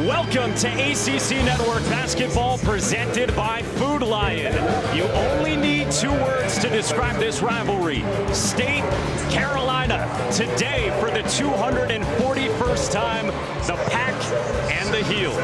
Welcome to ACC Network Basketball presented by Food Lion. You only need 2 words to describe this rivalry. State, Carolina. Today, for the 241st time, the Pack and the Heels.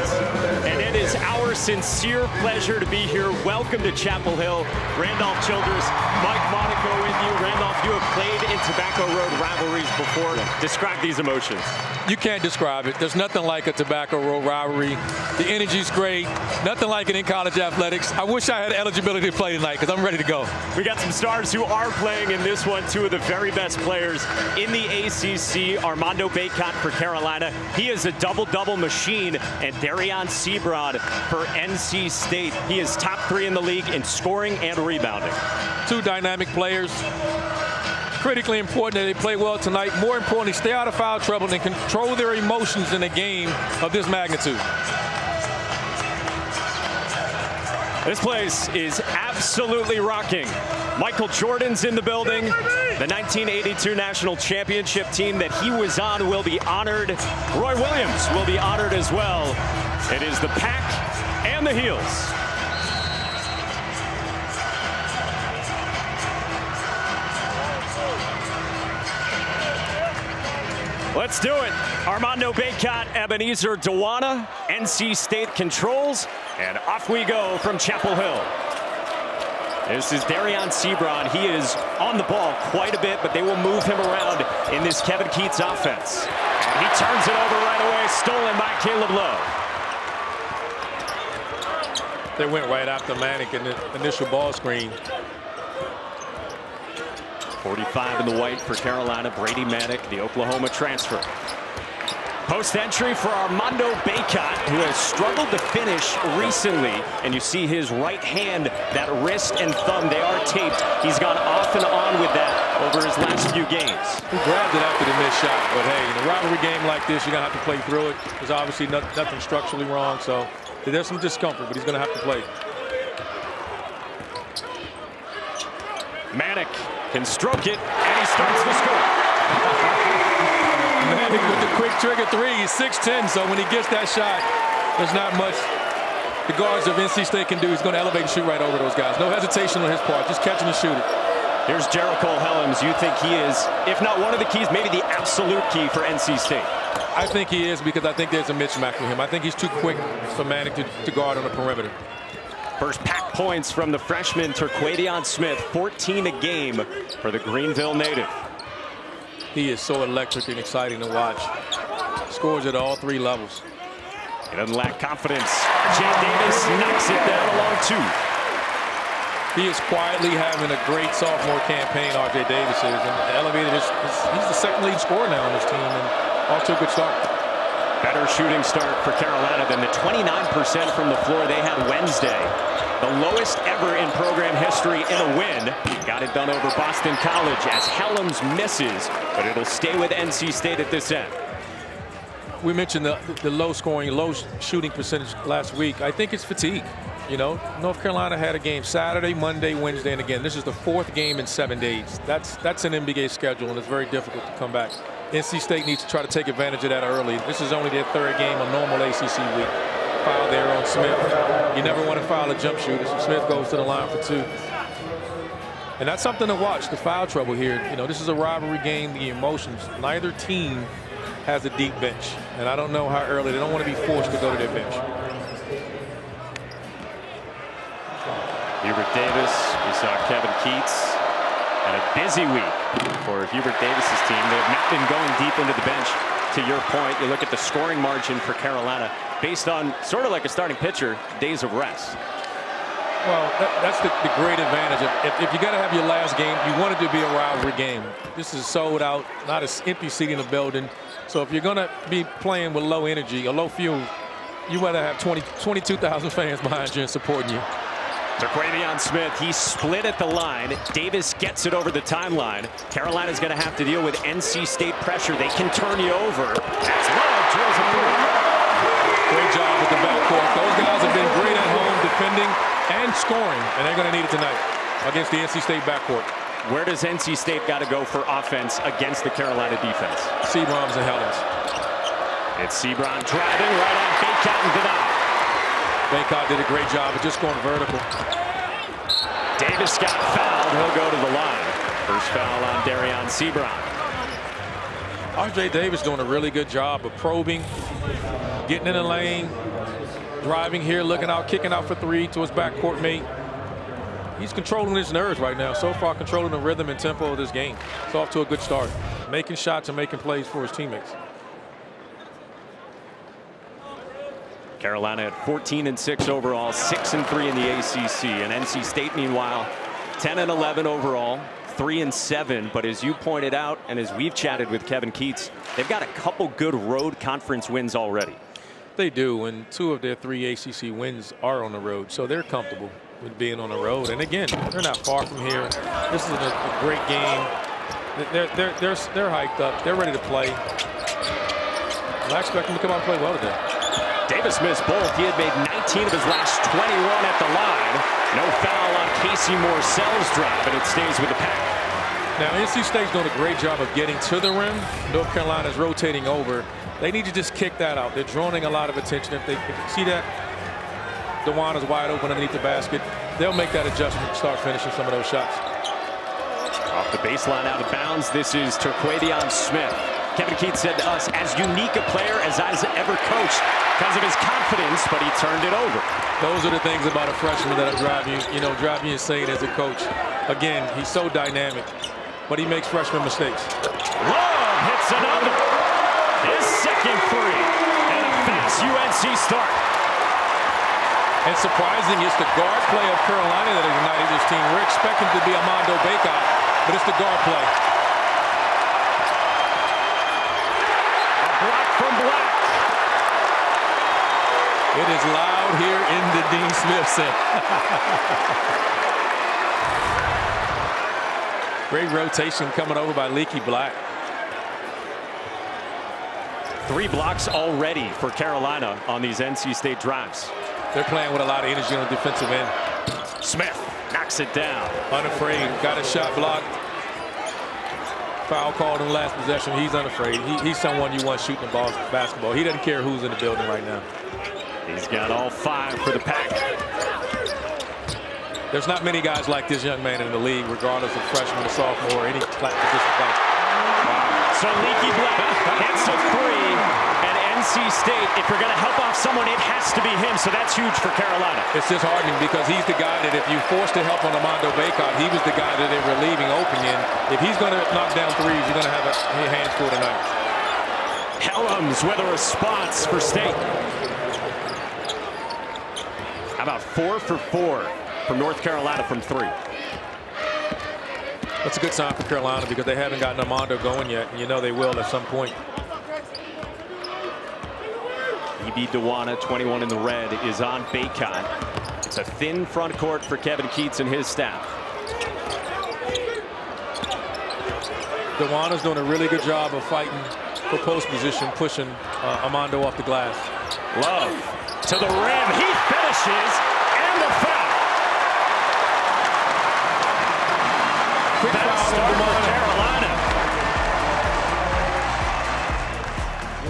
And it is our sincere pleasure to be here. Welcome to Chapel Hill. Randolph Childress, Mike Monaco with you. Randolph, you have played in Tobacco Road rivalries before. Describe these emotions. You can't describe it. There's nothing like a Tobacco Road rivalry. The energy's great. Nothing like it in college athletics. I wish I had eligibility to play tonight because I'm ready to go. We got some stars who are playing in this one. 2 of the very best players in the ACC. Armando Bacot for Carolina. He is a double-double machine. And Darian Sebron for NC State. He is top 3 in the league in scoring and rebounding. 2 dynamic players. Critically important that they play well tonight. More importantly, stay out of foul trouble and control their emotions in a game of this magnitude. This place is absolutely rocking. Michael Jordan's in the building. The 1982 national championship team that he was on will be honored. Roy Williams will be honored as well. It is the Pack and the Heels. Let's do it. Armando Bacot, Ebenezer Dewana, NC State controls, and off we go from Chapel Hill. This is Darian Sebron. He is on the ball quite a bit, but they will move him around in this Kevin Keatts offense. And he turns it over right away, stolen by Caleb Love. They went right after Manick in the initial ball screen. 45 in the white for Carolina. Brady Manick, the Oklahoma transfer. Post entry for Armando Bacot, who has struggled to finish recently. And you see his right hand, that wrist and thumb, they are taped. He's gone off and on with that over his last few games. He grabbed it after the missed shot. But hey, in a rivalry game like this, you're going to have to play through it. There's obviously nothing structurally wrong. So there's some discomfort, but he's going to have to play. Manick can stroke it, and he starts to score. Manick with the quick trigger 3. He's 6'10", so when he gets that shot, there's not much the guards of NC State can do. He's going to elevate and shoot right over those guys. No hesitation on his part, just catching and shooting. Here's Jericho Helms. You think he is, if not one of the keys, maybe the absolute key for NC State? I think he is because I think there's a mismatch with him. I think he's too quick for Manick to guard on the perimeter. First Pack points from the freshman Terquavion Smith, 14 a game for the Greenville native. He is so electric and exciting to watch. Scores at all 3 levels. He doesn't lack confidence. Jay Davis knocks it down along 2. He is quietly having a great sophomore campaign, R.J. Davis is, and elevated he's the second leading scorer now on this team, and off to a good start. Better shooting start for Carolina than the 29% from the floor they had Wednesday. The lowest ever in program history in a win. Got it done over Boston College as Helms misses, but it'll stay with NC State at this end. We mentioned the low scoring, low shooting percentage last week. I think it's fatigue. You know, North Carolina had a game Saturday, Monday, Wednesday, and again, this is the 4th game in 7 days. That's an NBA schedule, and it's very difficult to come back. NC State needs to try to take advantage of that early. This is only their 3rd game, a normal ACC week. Foul there on Smith. You never want to foul a jump shooter, so Smith goes to the line for 2. And that's something to watch, the foul trouble here. You know, this is a rivalry game, the emotions. Neither team has a deep bench, and I don't know how early. They don't want to be forced to go to their bench. Hubert Davis, we saw Kevin Keatts. And a busy week for Hubert Davis's team. They have not been going deep into the bench. To your point, you look at the scoring margin for Carolina based on sort of like a starting pitcher, days of rest. Well, that's the great advantage. If you got to have your last game, you want it to be a rivalry game. This is sold out, not an empty seat in the building. So if you're going to be playing with low energy or low fuel, you want to have 22,000 fans behind you and supporting you. Terquavion Smith, he split at the line. Davis gets it over the timeline. Carolina's going to have to deal with NC State pressure. They can turn you over. As Love drills it through. Great job with the backcourt. Those guys have been great at home defending and scoring, and they're going to need it tonight against the NC State backcourt. Where does NC State got to go for offense against the Carolina defense? Seabrams and Helens. It's Sebron driving right on Baycott and denied. Baycott did a great job of just going vertical. Davis got fouled. He'll go to the line. First foul on Darion Sebron. R.J. Davis doing a really good job of probing, getting in the lane, driving here, looking out, kicking out for three to his backcourt mate. He's controlling his nerves right now. So far, controlling the rhythm and tempo of this game. It's off to a good start. Making shots and making plays for his teammates. Carolina at 14-6 overall, 6-3 in the ACC. And NC State, meanwhile, 10-11 overall, 3-7. But as you pointed out, and as we've chatted with Kevin Keatts, they've got a couple good road conference wins already. They do, and 2 of their 3 ACC wins are on the road, so they're comfortable with being on the road. And again, they're not far from here. This is a great game. They're hyped up. They're ready to play. I expect them to come out and play well today. Davis missed both. He had made 19 of his last 21 at the line. No foul on Casey Morcell's drop, and it stays with the Pack. Now, NC State's doing a great job of getting to the rim. North Carolina's rotating over. They need to just kick that out. They're drawing a lot of attention. If they see that DeWan is wide open underneath the basket, they'll make that adjustment and start finishing some of those shots. Off the baseline, out of bounds. This is Terquavion Smith. Kevin Keatts said to us, as unique a player as I've ever coached because of his confidence, but he turned it over. Those are the things about a freshman that drive you insane as a coach. Again, he's so dynamic, but he makes freshman mistakes. Love hits another. His second free, and a fast UNC start. And surprising, it's the guard play of Carolina that ignited this team. We're expecting to be Armando Baycott, but it's the guard play. A block from Black. It is loud here in the Dean Smith Center. Great rotation coming over by Leaky Black. 3 blocks already for Carolina on these NC State drives. They're playing with a lot of energy on the defensive end. Smith knocks it down. Unafraid, got a shot blocked. Foul called in the last possession. He's unafraid. He's someone you want shooting the ball, basketball. He doesn't care who's in the building right now. He's got all 5 for the Pack. There's not many guys like this young man in the league, regardless of freshman or sophomore or any position player. So Leaky Black hits a 3, and NC State, if you're going to help off someone, it has to be him, so that's huge for Carolina. It's disheartening because he's the guy that if you forced to help on Armando Baycott, he was the guy that they were leaving open in. If he's going to knock down threes, you're going to have a hands full tonight. Helms with a response for State. How about 4 for 4 from North Carolina from 3? That's a good sign for Carolina because they haven't gotten Armando going yet, and you know they will at some point. E.B. Dewana, 21 in the red, is on Baycott. It's a thin front court for Kevin Keatts and his staff. Dewana's doing a really good job of fighting for post position, pushing Armando off the glass. Love to the rim. He finishes, and the foul. Quick foul Start for Carolina.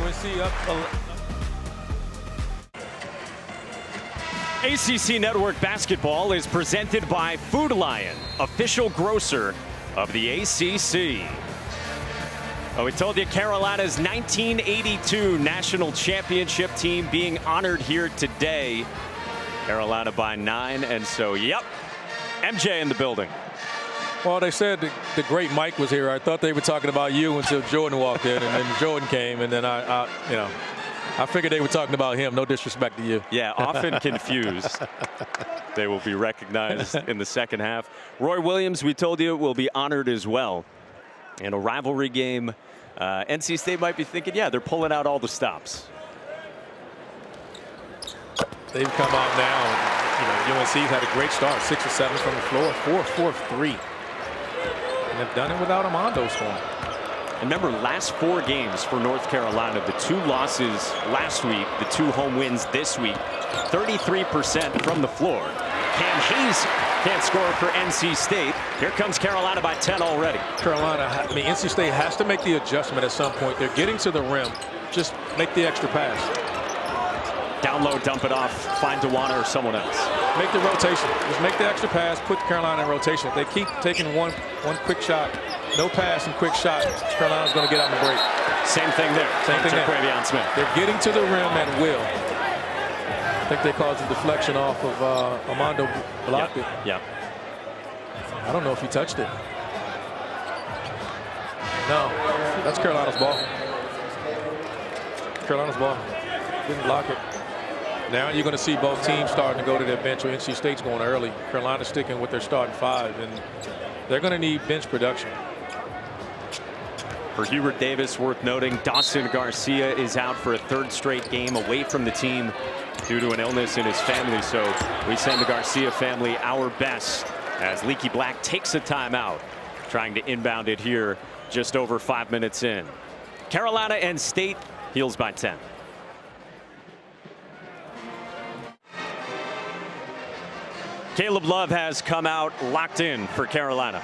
UNC up. ACC Network Basketball is presented by Food Lion, official grocer of the ACC. Oh, we told you Carolina's 1982 national championship team being honored here today. Carolina by 9, and so, yep, MJ in the building. Well, they said the great Mike was here. I thought they were talking about you until Jordan walked in, and then Jordan came, and then I figured they were talking about him. No disrespect to you. Yeah, often confused. They will be recognized in the second half. Roy Williams, we told you, will be honored as well. In a rivalry game, NC State might be thinking, yeah, they're pulling out all the stops. They've come out now, and UNC's had a great start, 6 or 7 from the floor, 4 of 3. And they've done it without Armando scoring. And remember, last 4 games for North Carolina, the 2 losses last week, the 2 home wins this week, 33% from the floor. Cam Hayes can't score for NC State. Here comes Carolina by 10 already. NC State has to make the adjustment at some point. They're getting to the rim. just make the extra pass. Down low, dump it off, find Dewana or someone else. Make the rotation. Just make the extra pass, put Carolina in rotation. If they keep taking one quick shot, no pass and quick shot, Carolina's going to get on the break. Same thing there. Same thing there. Quavion Smith. They're getting to the rim at will. I think they caused a deflection off of Armando blocked it. Yeah. I don't know if he touched it. No, that's Carolina's ball. Carolina's ball. Didn't block it. Now you're going to see both teams starting to go to their bench. Or NC State's going early. Carolina's sticking with their starting five, and they're going to need bench production. For Hubert Davis, worth noting, Dawson Garcia is out for a third straight game away from the team due to an illness in his family. So we send the Garcia family our best as Leaky Black takes a timeout, trying to inbound it here just over 5 minutes in. Carolina and State heels by 10. Caleb Love has come out locked in for Carolina.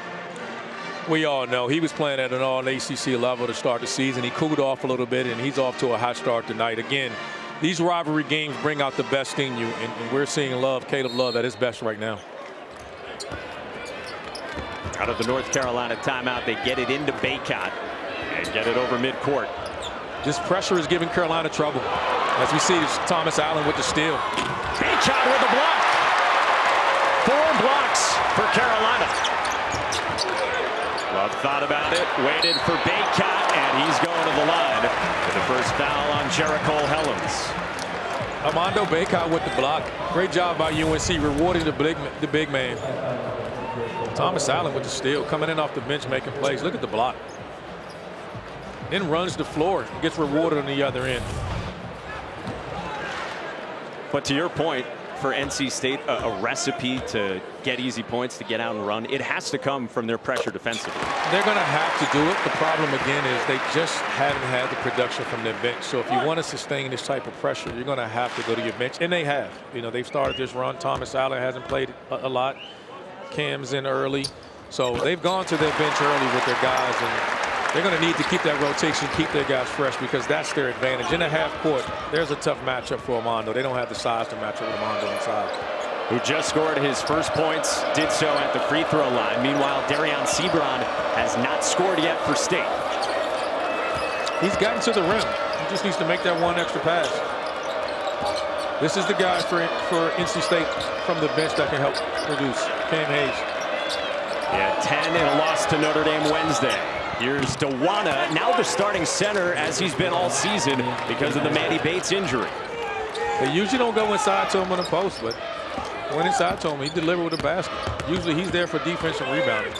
We all know he was playing at an all-ACC level to start the season. He cooled off a little bit, and he's off to a hot start tonight. Again, these rivalry games bring out the best in you, and we're seeing Caleb Love at his best right now. Out of the North Carolina timeout, they get it into Baycott and get it over midcourt. This pressure is giving Carolina trouble. As we see, it's Thomas Allen with the steal. Baycott with a block. 4 blocks for Carolina. Love thought about it, waited for Baycott, and he's going to the line for the first foul on Jericho Helens. Armando Baycott with the block. Great job by UNC rewarding the big man. Thomas Allen with the steal, coming in off the bench, making plays. Look at the block. Then runs the floor, gets rewarded on the other end. But to your point, for NC State, a recipe to get easy points, to get out and run, it has to come from their pressure defensively. They're going to have to do it. The problem again is they just haven't had the production from their bench. So if you want to sustain this type of pressure, you're going to have to go to your bench, and they have. You know, they've started this run. Thomas Allen hasn't played a lot. Cam's in early, so they've gone to their bench early with their guys, and they're going to need to keep that rotation, keep their guys fresh, because that's their advantage. In the half court, there's a tough matchup for Armando. They don't have the size to match up with Armando inside. Who just scored his first points, did so at the free throw line. Meanwhile, Darian Sebron has not scored yet for State. He's gotten to the rim. He just needs to make that one extra pass. This is the guy for NC State from the bench that can help produce. Cam Hayes. Yeah, 10 in a loss to Notre Dame Wednesday. Here's Dewana, now the starting center as he's been all season because of the Manny Bates injury. They usually don't go inside to him on the post, but went inside to him. He delivered with a basket. Usually he's there for defensive rebounding.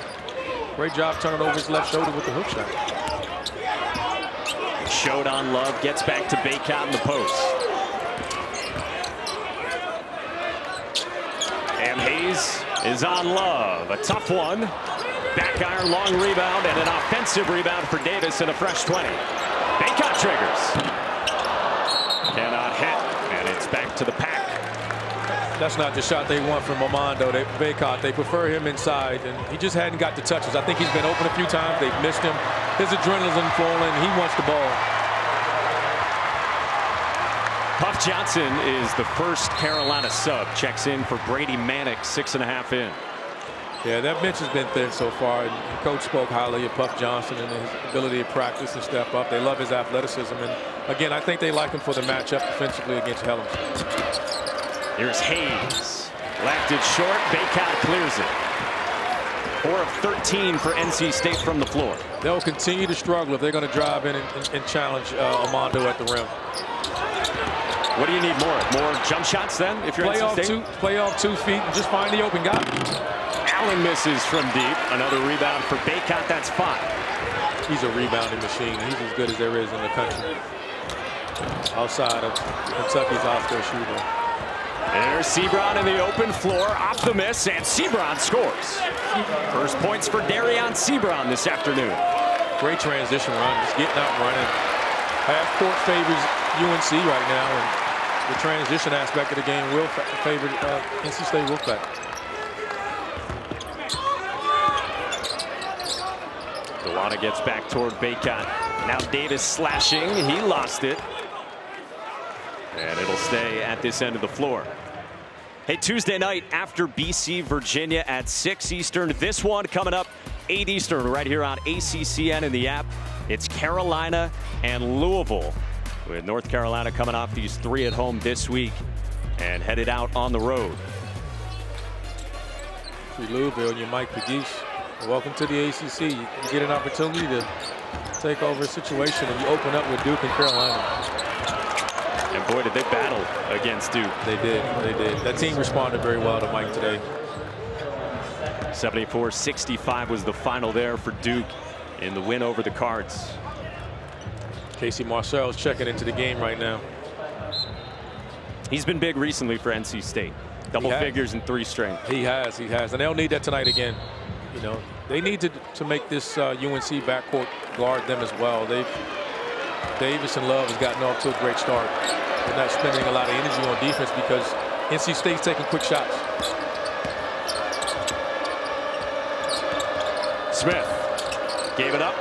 Great job turning over his left shoulder with the hook shot. Showed on Love, gets back to Baycott in the post. And Hayes is on Love. A tough one. Back iron, long rebound, and an offensive rebound for Davis in a fresh 20. Baycott triggers. Cannot hit, and it's back to the pack. That's not the shot they want from Armando. Baycott, they prefer him inside, and he just hadn't got the touches. I think he's been open a few times. They've missed him. His adrenaline's flowing. He wants the ball. Puff Johnson is the first Carolina sub. Checks in for Brady Manick, 6.5 in. Yeah, that bench has been thin so far. And Coach spoke highly of Puff Johnson and his ability to practice and step up. They love his athleticism. And again, I think they like him for the matchup defensively against Helens. Here's Hayes. Left it short. Baycott clears it. 4 of 13 for NC State from the floor. They'll continue to struggle if they're going to drive in and challenge Armando at the rim. What do you need more? More jump shots then? If you're NC State? Play off 2 feet and just find the open guy. Allen misses from deep. Another rebound for Baycott. That's 5. He's a rebounding machine. He's as good as there is in the country. Outside of Kentucky's Oscar shooter. There's Sebron in the open floor. Off the miss, and Sebron scores. First points for Darian Sebron this afternoon. Great transition run. Just getting out and running. Half court favors UNC right now, and the transition aspect of the game will favor NC State Wolfpack. Carolina gets back toward Baycott. Now Davis slashing. He lost it. And it'll stay at this end of the floor. Hey, Tuesday night after BC Virginia at 6 Eastern. This one coming up 8 Eastern right here on ACCN in the app. It's Carolina and Louisville, with North Carolina coming off these 3 at home this week and headed out on the road. For Louisville and your Mike Pegues, welcome to the ACC. You get an opportunity to take over a situation and you open up with Duke and Carolina. And boy, did they battle against Duke. They did. They did. That team responded very well to Mike today. 74-65 was the final there for Duke in the win over the Cards. Casey Marcel's checking into the game right now. He's been big recently for NC State. Double figures in 3 straight. He has. And they'll need that tonight again. You know, they need to make this UNC backcourt guard them as well. Davis and Love has gotten off to a great start. They're not spending a lot of energy on defense because NC State's taking quick shots. Smith gave it up.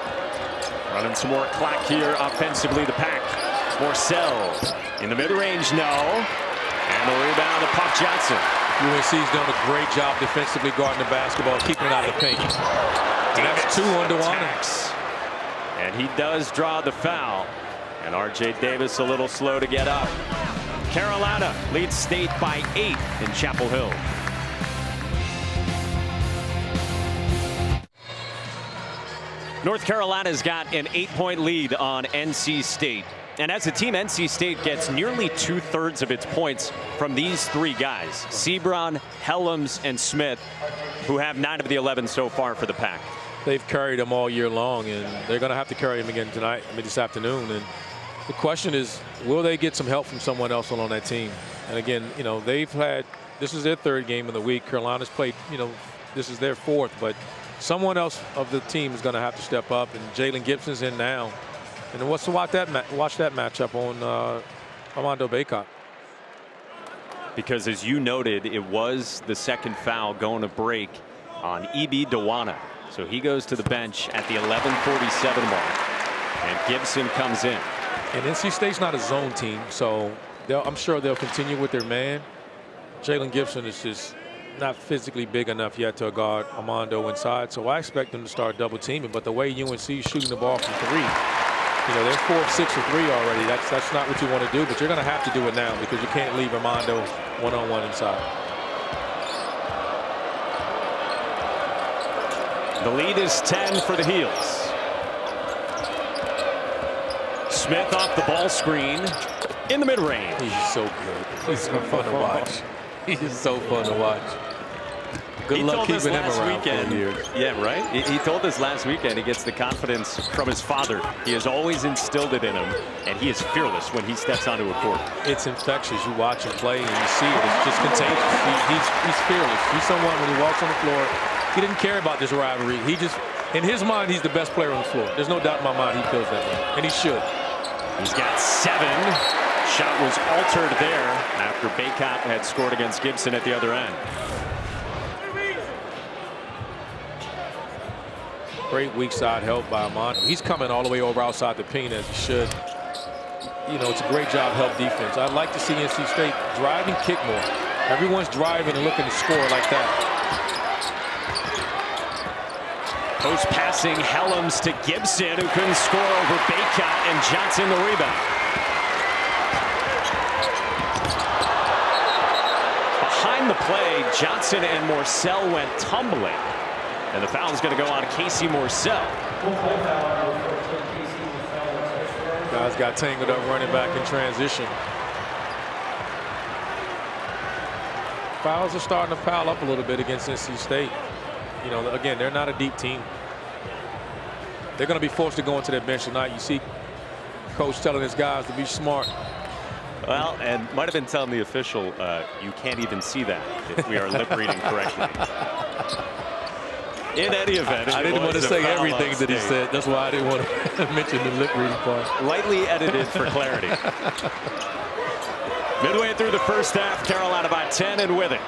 Running some more clock here offensively. The Pack. Morcell in the mid-range, no. And the rebound to Puck Johnson. UNC's done a great job defensively guarding the basketball, keeping it out of the paint. And that's 2 on DeWanna. And he does draw the foul. And R.J. Davis a little slow to get up. Carolina leads State by 8 in Chapel Hill. North Carolina's got an 8-point lead on NC State. And as a team, NC State gets nearly 2/3 of its points from these 3 guys, Sebron, Helms, and Smith, who have 9 of the 11 so far for the Pack. They've carried them all year long, and they're going to have to carry them again tonight, this afternoon. And the question is, will they get some help from someone else on that team? And again, you know, this is their 3rd game of the week. Carolina's played, you know, this is their 4th, but someone else of the team is going to have to step up, and Jalen Gibson's in now. And watch that matchup on Armando Baycott. Because as you noted, it was the 2nd foul going to break on E.B. DeWanna. So he goes to the bench at the 11:47 mark. And Gibson comes in. And NC State's not a zone team, so I'm sure they'll continue with their man. Jalen Gibson is just not physically big enough yet to guard Armando inside. So I expect them to start double teaming. But the way UNC is shooting the ball from 3, you know, they're 4 of 6 or 3 already. That's not what you want to do, but you're going to have to do it now because you can't leave Armando one-on-one inside. The lead is 10 for the Heels. Smith off the ball screen in the mid-range. He's so good. He's so fun to watch. He's so fun to watch. Good luck keeping him around for years. Yeah, right? He told us last weekend he gets the confidence from his father. He has always instilled it in him, and he is fearless when he steps onto a court. It's infectious. You watch him play, and you see it. It's just contagious. He's fearless. He's someone, when he walks on the floor, he didn't care about this rivalry. He just, in his mind, he's the best player on the floor. There's no doubt in my mind he feels that way, and he should. He's got 7. Shot was altered there after Baycott had scored against Gibson at the other end. Great weak side help by Armando. He's coming all the way over outside the paint as he should. You know, it's a great job help defense. I'd like to see NC State drive and kick more. Everyone's driving and looking to score like that. Post passing Helms to Gibson, who couldn't score over Baycott, and Johnson the rebound. Behind the play, Johnson and Morcell went tumbling. And the foul is going to go on Casey Morcell. Guys got tangled up running back in transition. Fouls are starting to pile up a little bit against NC State. You know, again, they're not a deep team. They're going to be forced to go into their bench tonight. You see coach telling his guys to be smart. Well, and might have been telling the official, you can't even see that if we are lip reading correctly. In any event, I didn't want to say everything that he said. That's why I didn't want to mention the lip reading part. Lightly edited for clarity. Midway through the first half, Carolina by 10 and with it.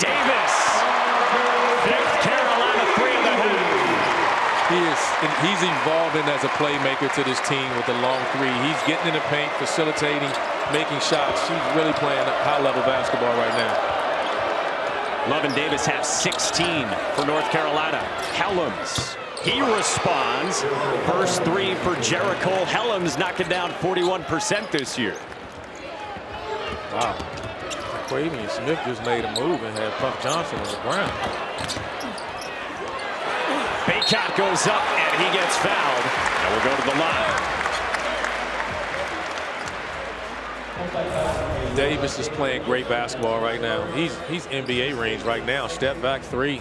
Davis. Fifth Carolina 3 in the half. He He's evolving as a playmaker to this team with the long three. He's getting in the paint, facilitating, making shots. He's really playing high-level basketball right now. Love and Davis have 16 for North Carolina. Helms, he responds. First three for Jericho. Helms knocking down 41% this year. Wow. Quavian Smith just made a move and had Puff Johnson on the ground. Baycott goes up and he gets fouled and will go to the line. Davis is playing great basketball right now. He's NBA range right now. Step back three.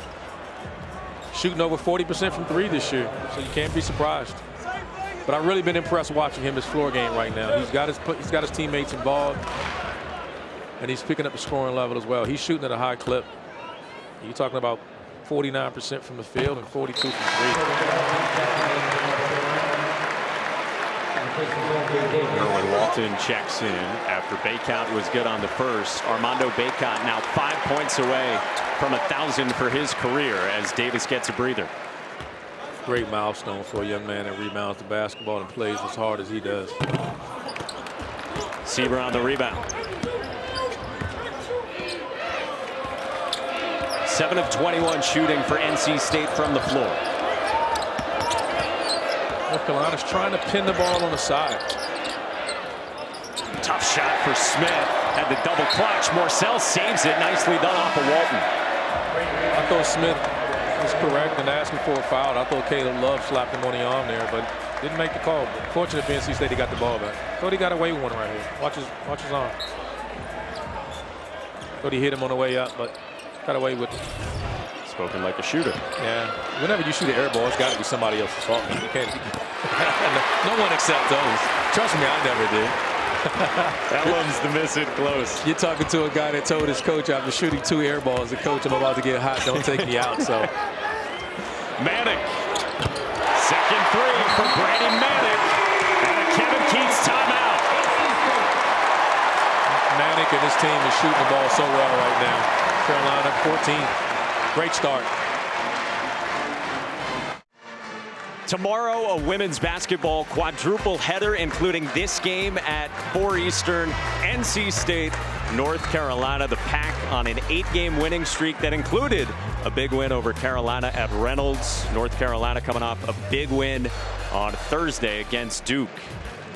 Shooting over 40% from three this year, so you can't be surprised. But I've really been impressed watching him his floor game right now. He's got his teammates involved, and he's picking up the scoring level as well. He's shooting at a high clip. You're talking about 49% from the field and 42 from three. Erwin Walton checks in after Baycott was good on the first. Armando Baycott now 5 points away from 1,000 for his career as Davis gets a breather. Great milestone for a young man that rebounds the basketball and plays as hard as he does. Sieber on the rebound. 7 of 21 shooting for NC State from the floor. North Carolina's trying to pin the ball on the side. Tough shot for Smith. Had the double clutch. Morcell saves it. Nicely done off of Walton. I thought Smith was correct in asking for a foul. I thought Caleb Love slapped him on the arm there, but didn't make the call. But fortunate for NC State, he got the ball back. Thought he got away with one right here. Watch his arm. Thought he hit him on the way up, but got away with it. Spoken like a shooter. Yeah. Whenever you shoot an air ball, it's got to be somebody else's fault. You can't. No one accepts those. Trust me, I never did. That one's the miss it close. You're talking to a guy that told his coach, after shooting 2 air balls, the coach, I'm about to get hot, don't take me out. So Manick. Second three for Brady Manick. And a Kevin Keats timeout. Manick and his team is shooting the ball so well right now. Carolina 14. Great start. Tomorrow, a women's basketball quadruple header, including this game at 4 Eastern. NC State, North Carolina, the Pack on an 8-game winning streak that included a big win over Carolina at Reynolds. North Carolina coming off a big win on Thursday against Duke.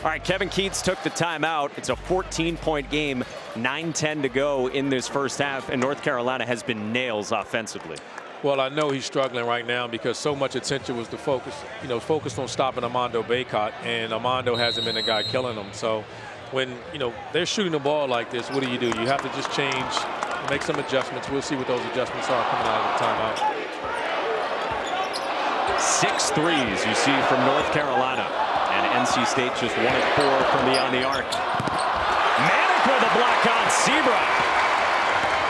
All right, Kevin Keats took the timeout. It's a 14-point game, 9:10 to go in this first half, and North Carolina has been nails offensively. Well, I know he's struggling right now because so much attention was focused on stopping Armando Baycott, and Armando hasn't been the guy killing him. So when, they're shooting the ball like this, what do? You have to just change, make some adjustments. We'll see what those adjustments are coming out of the timeout. 6 threes you see from North Carolina. And NC State just 1 of 4 from beyond the arc. Manick with a block on Sieber.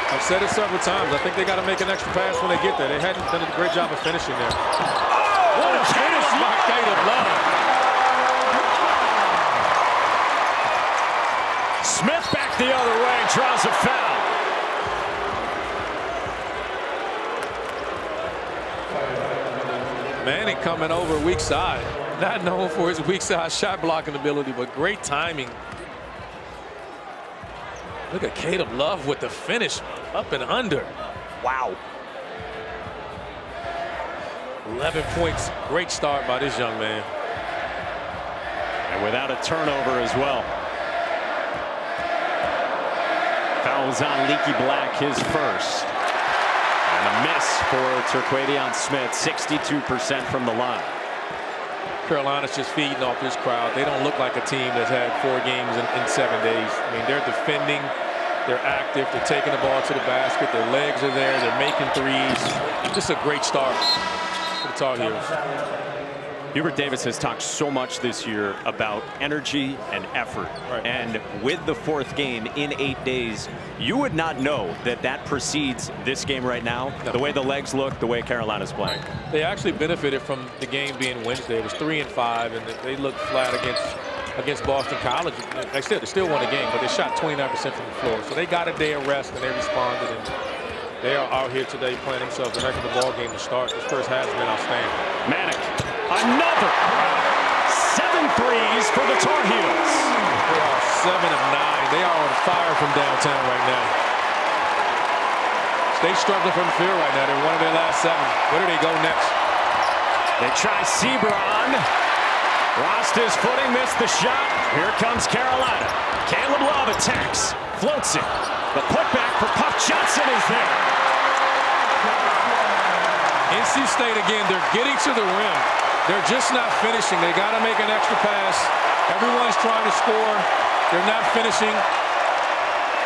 I've said it several times. I think they got to make an extra pass when they get there. They hadn't done a great job of finishing there. Oh, what a finish by Caleb Love. Smith back the other way, draws a foul. Manick coming over weak side. Not known for his weak side shot blocking ability, but great timing. Look at Caleb Love with the finish up and under. Wow. 11 points. Great start by this young man. And without a turnover as well. Fouls on Leaky Black, his first. And a miss for Terquavion Smith, 62% from the line. Carolina's just feeding off this crowd. They don't look like a team that's had 4 games in 7 days. I mean, they're defending, they're active, they're taking the ball to the basket, their legs are there, they're making threes. Just a great start for the Tar Heels. Hubert Davis has talked so much this year about energy and effort. Right. And with the 4th game in 8 days, you would not know that precedes this game right now. No. The way the legs look, the way Carolina's playing. They actually benefited from the game being Wednesday. It was 3-5, and they looked flat against Boston College. They still won the game, but they shot 29% from the floor. So they got a day of rest, and they responded. And they are out here today playing themselves a heck of a ball game to start. This first half has been outstanding. Manick. Another. 7 threes for the Tar Heels. They are 7 of 9. They are on fire from downtown right now. They struggling from the field right now. They're one of their last 7. Where do they go next? They try Sebron. Lost his footing, missed the shot. Here comes Carolina. Caleb Love attacks, floats it. The putback for Puck Johnson is there. NC State again, they're getting to the rim. They're just not finishing. They got to make an extra pass. Everyone's trying to score. They're not finishing.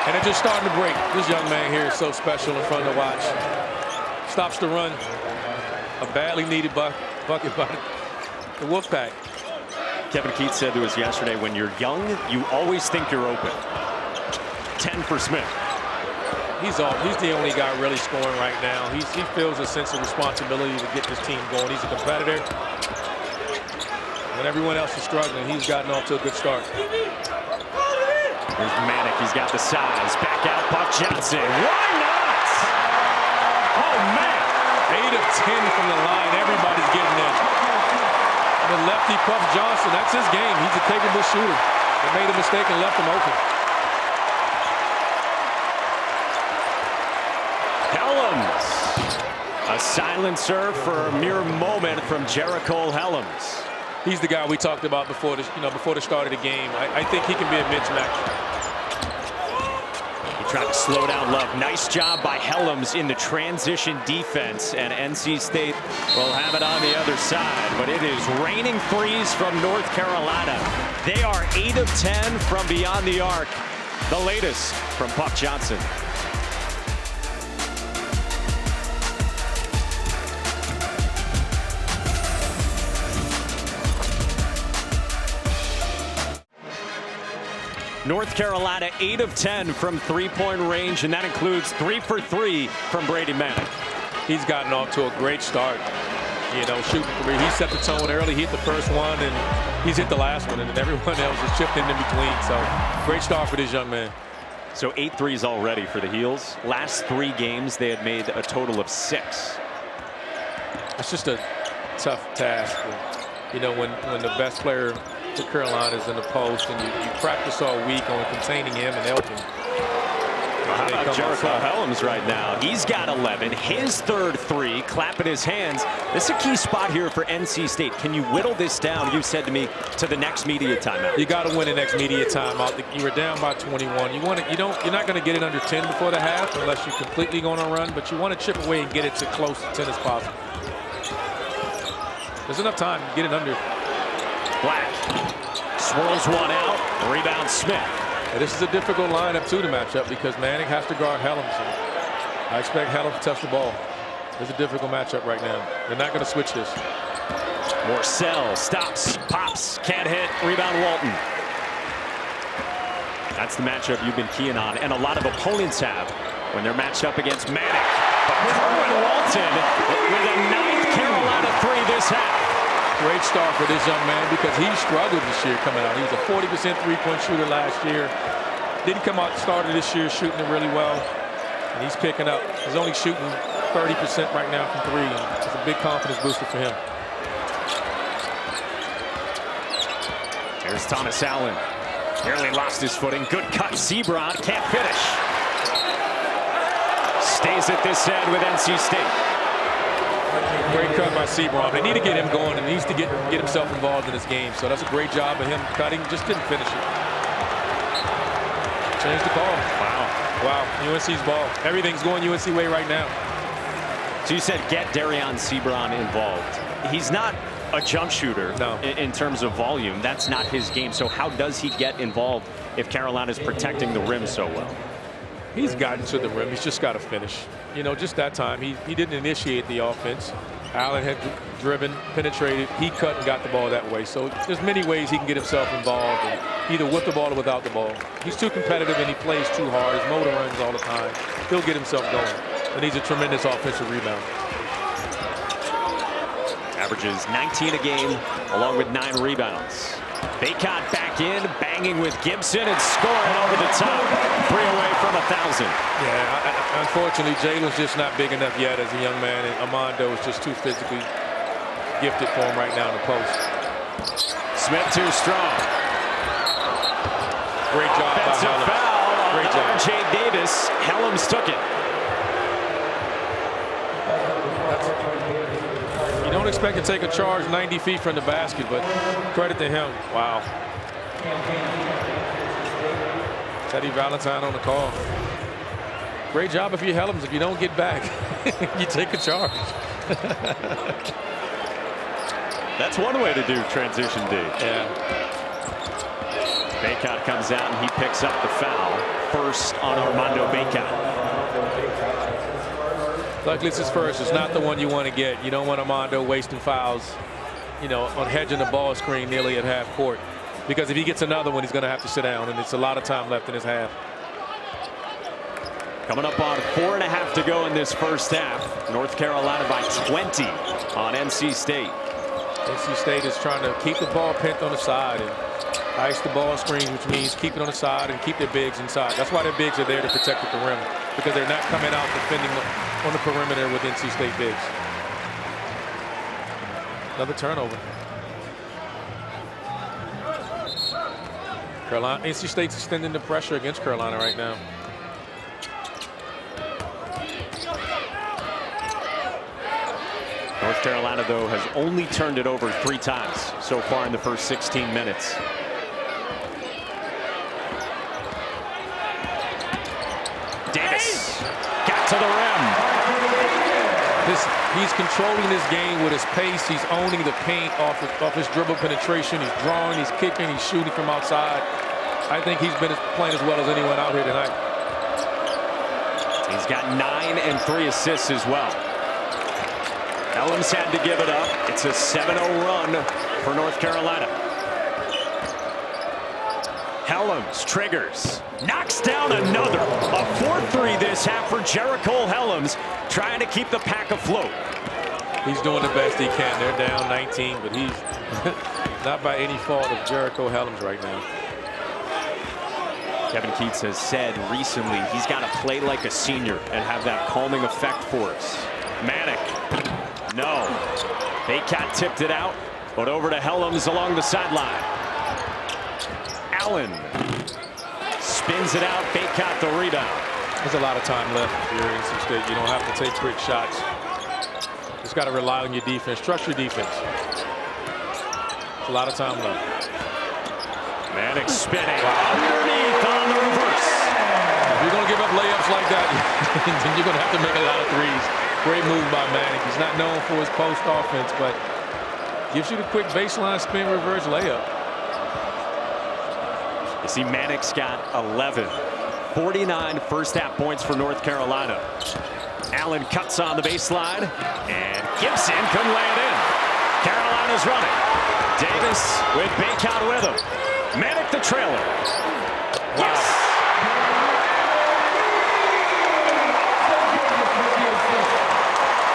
And they're just starting to break. This young man here is so special and fun to watch. Stops the run. A badly needed bucket by the Wolfpack. Kevin Keith said to us yesterday, when you're young, you always think you're open. 10 for Smith. He's the only guy really scoring right now. He feels a sense of responsibility to get this team going. He's a competitor. When everyone else is struggling, he's gotten off to a good start. There's Manick. He's got the size. Back out, Puck Johnson. Why not? Oh, man. 8 of 10 from the line. Everybody's getting in. The lefty Puff Johnson, that's his game. He's a capable shooter. They made a mistake and left him open. Helms. A silencer for a mere moment from Jericho Helms. He's the guy we talked about before the start of the game. I think he can be a mismatch. He tried to slow down Love. Nice job by Helms in the transition defense, and NC State will have it on the other side. But it is raining threes from North Carolina. They are 8 of 10 from beyond the arc. The latest from Puck Johnson. North Carolina 8 of 10 from three-point range, and that includes 3 for 3 from Brady Manick. He's gotten off to a great start. Shooting three. He set the tone early. He hit the first one, and he's hit the last one, and then everyone else is chipped in between. So great start for this young man. So 8 threes already for the Heels. Last 3 games, they had made a total of 6. It's just a tough task. When the best player for Carolina is in the post, and you practice all week on containing him and helping. How about Jericho Helms right now? He's got 11. His third 3, clapping his hands. This is a key spot here for NC State. Can you whittle this down, you said to me, to the next media timeout? You got to win the next media timeout. You were down by 21. You're not going to get it under 10 before the half unless you're completely going to run, but you want to chip away and get it to close to 10 as possible. There's enough time to get it under. Black swirls one out. Rebound Smith. And this is a difficult lineup too to match up because Manick has to guard Helms. I expect Helms to touch the ball. It's a difficult matchup right now. They're not going to switch this. Morcell stops, pops, can't hit. Rebound Walton. That's the matchup you've been keying on, and a lot of opponents have when they're matched up against Manick. But Kerwin Walton with a 9th Carolina 3 this half. Great start for this young man because he struggled this year coming out. He was a 40% three-point shooter last year. Didn't come out started this year shooting it really well. And he's picking up. He's only shooting 30% right now from 3. It's a big confidence booster for him. There's Thomas Allen. Nearly lost his footing. Good cut. Sebron can't finish. Stays at this end with NC State. Great cut by Sebron. They need to get him going, and he needs to get himself involved in this game. So that's a great job of him cutting. Just didn't finish it. Change the call. Wow. UNC's ball. Everything's going UNC way right now. So you said get Darian Sebron involved. He's not a jump shooter in terms of volume. That's not his game. So how does he get involved if Carolina's protecting the rim so well? He's gotten to the rim. He's just got to finish. Just that time. He didn't initiate the offense. Allen had driven, penetrated. He cut and got the ball that way. So there's many ways he can get himself involved, either with the ball or without the ball. He's too competitive and he plays too hard. His motor runs all the time. He'll get himself going. And he's a tremendous offensive rebounder. Averages 19 a game, along with 9 rebounds. Bacot back in, banging with Gibson and scoring over the top. 3 away from 1,000. Yeah, unfortunately, Jalen's just not big enough yet as a young man, and Armando is just too physically gifted for him right now in the post. Smith too strong. Great job by Offensive Helms. foul Great on job. R.J. Davis. Helms took it. You don't expect to take a charge 90 feet from the basket, but credit to him. Wow. Teddy Valentine on the call. Great job if you're Helms. If you don't get back, you take a charge. That's one way to do transition D. Yeah. Bacot comes out and he picks up the foul. First on Armando Bacot. Luckily it's his first. It's not the one you want to get. You don't want Armando wasting fouls, you know, on hedging the ball screen nearly at half court. Because if he gets another one, he's going to have to sit down, and it's a lot of time left in his half. Coming up on 4.5 to go in this first half. North Carolina by 20 on NC State. NC State is trying to keep the ball pinned on the side and ice the ball screens, which means keep it on the side and keep their bigs inside. That's why their bigs are there to protect at the rim, because they're not coming out defending on the perimeter with NC State bigs. Another turnover. Carolina, NC State's extending the pressure against Carolina right now. North Carolina, though, has only turned it over 3 times so far in the first 16 minutes. Davis got to the rim. He's controlling this game with his pace. He's owning the paint off his dribble penetration. He's drawing, he's kicking, he's shooting from outside. I think he's been playing as well as anyone out here tonight. He's got 9 and 3 assists as well. Helms had to give it up. It's a 7-0 run for North Carolina. Helms triggers, knocks down another. A 4-3 this half for Jericho Helms, trying to keep the pack afloat. He's doing the best he can. They're down 19, but he's not by any fault of Jericho Helms right now. Kevin Keats has said recently he's got to play like a senior and have that calming effect for us. Manic. No. Bacot tipped it out, but over to Helms along the sideline. Allen spins it out. Bacot the rebound. There's a lot of time left if you're NC State. You don't have to take quick shots. Just got to rely on your defense. Trust your defense. There's a lot of time left. Manic spinning underneath on the reverse. If you're going to give up layups like that, then you're going to have to make a lot of threes. Great move by Manic. He's not known for his post offense, but gives you the quick baseline spin reverse layup. You see Manic's got 11. 49 first half points for North Carolina. Allen cuts on the baseline, and Gibson couldn't lay it in. Carolina's running. Davis with Bacot with him. Manic the trailer. Yes!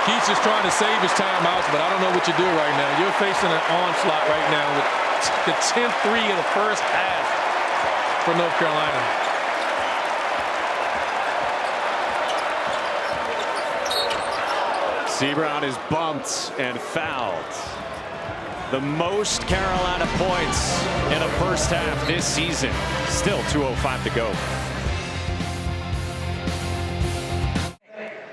Keats is trying to save his timeouts, but I don't know what you do right now. You're facing an onslaught right now with the 10th three in the first half for North Carolina. Sebron is bumped and fouled. The most Carolina points in a first half this season. Still 2:05 to go.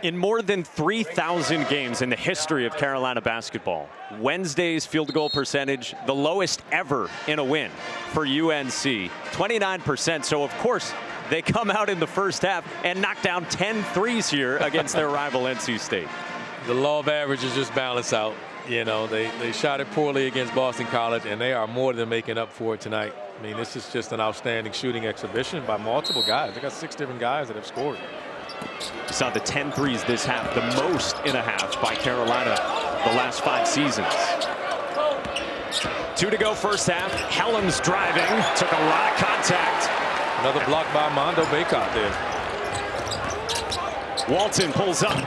In more than 3,000 games in the history of Carolina basketball, Wednesday's field goal percentage, the lowest ever in a win for UNC, 29%. So, of course, they come out in the first half and knock down 10 threes here against their rival NC State. The law of averages just balance out. You know, they shot it poorly against Boston College, and they are more than making up for it tonight. I mean, this is just an outstanding shooting exhibition by multiple guys. They got 6 different guys that have scored. We saw the 10 threes this half, the most in a half by Carolina the last 5 seasons. 2 to go first half. Helms driving, took a lot of contact. Another block by Armando Bacot there. Walton pulls up,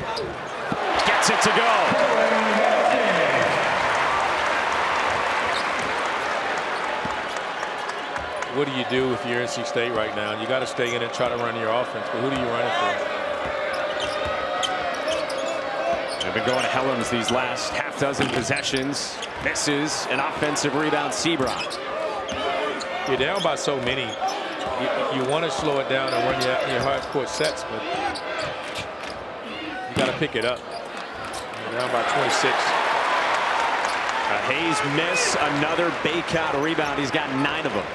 gets it to go. What do you do if you're NC State right now? You got to stay in and try to run your offense, but who do you run it for? And been going to Helms these last half dozen possessions. Misses an offensive rebound. Sebron. You're down by so many. You want to slow it down and run your hard court sets, but you got to pick it up. You're down by 26. A Hayes miss, another Baycott rebound. He's got 9 of them.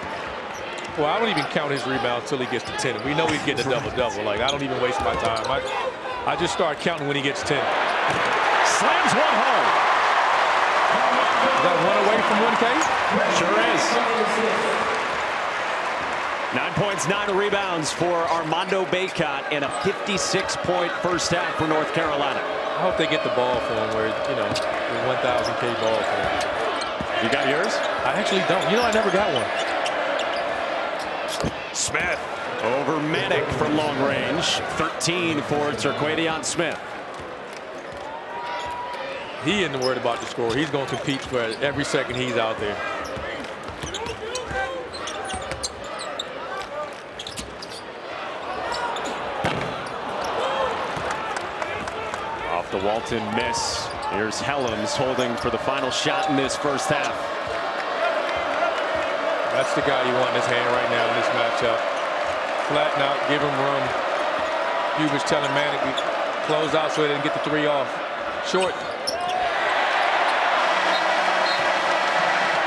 Well, I don't even count his rebounds until he gets to 10. We know he's getting a double-double. Like, I don't even waste my time. I just start counting when he gets 10. Slams one home. Is that one away from 1K? Sure is. 9 points, 9 rebounds for Armando Baycott in a 56-point first half for North Carolina. I hope they get the ball for him where, you know, the 1,000K ball for him. You got yours? I actually don't. You know, I never got one. Smith over Manic from long range. 13 for Terquadion Smith. He isn't worried about the score. He's going to compete for every second he's out there. Off the Walton miss. Here's Helms holding for the final shot in this first half. That's the guy you want in his hand right now in this matchup. Flatten out, give him room. Huber's telling Manic to close out so he didn't get the 3 off. Short.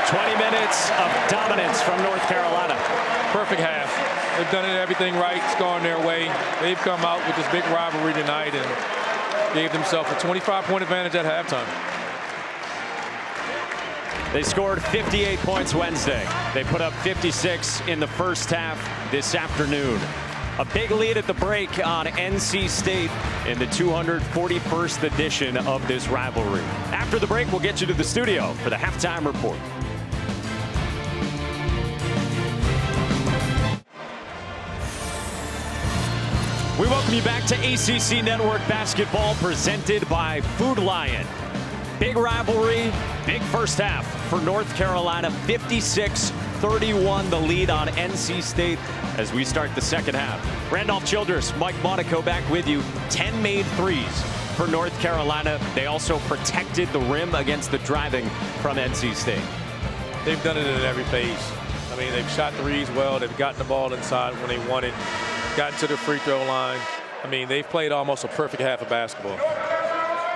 20 minutes of dominance from North Carolina. Perfect half. They've done everything right. It's gone their way. They've come out with this big rivalry tonight and gave themselves a 25-point advantage at halftime. They scored 58 points Wednesday. They put up 56 in the first half this afternoon. A big lead at the break on NC State in the 241st edition of this rivalry. After the break, we'll get you to the studio for the halftime report. We welcome you back to ACC Network Basketball presented by Food Lion. Big rivalry, big first half for North Carolina. 56-31 the lead on NC State as we start the second half. Randolph Childress, Mike Monaco back with you. 10 made threes for North Carolina. They also protected the rim against the driving from NC State. They've done it in every phase. I mean, they've shot threes well. They've gotten the ball inside when they want it. Gotten to the free throw line. I mean, they've played almost a perfect half of basketball.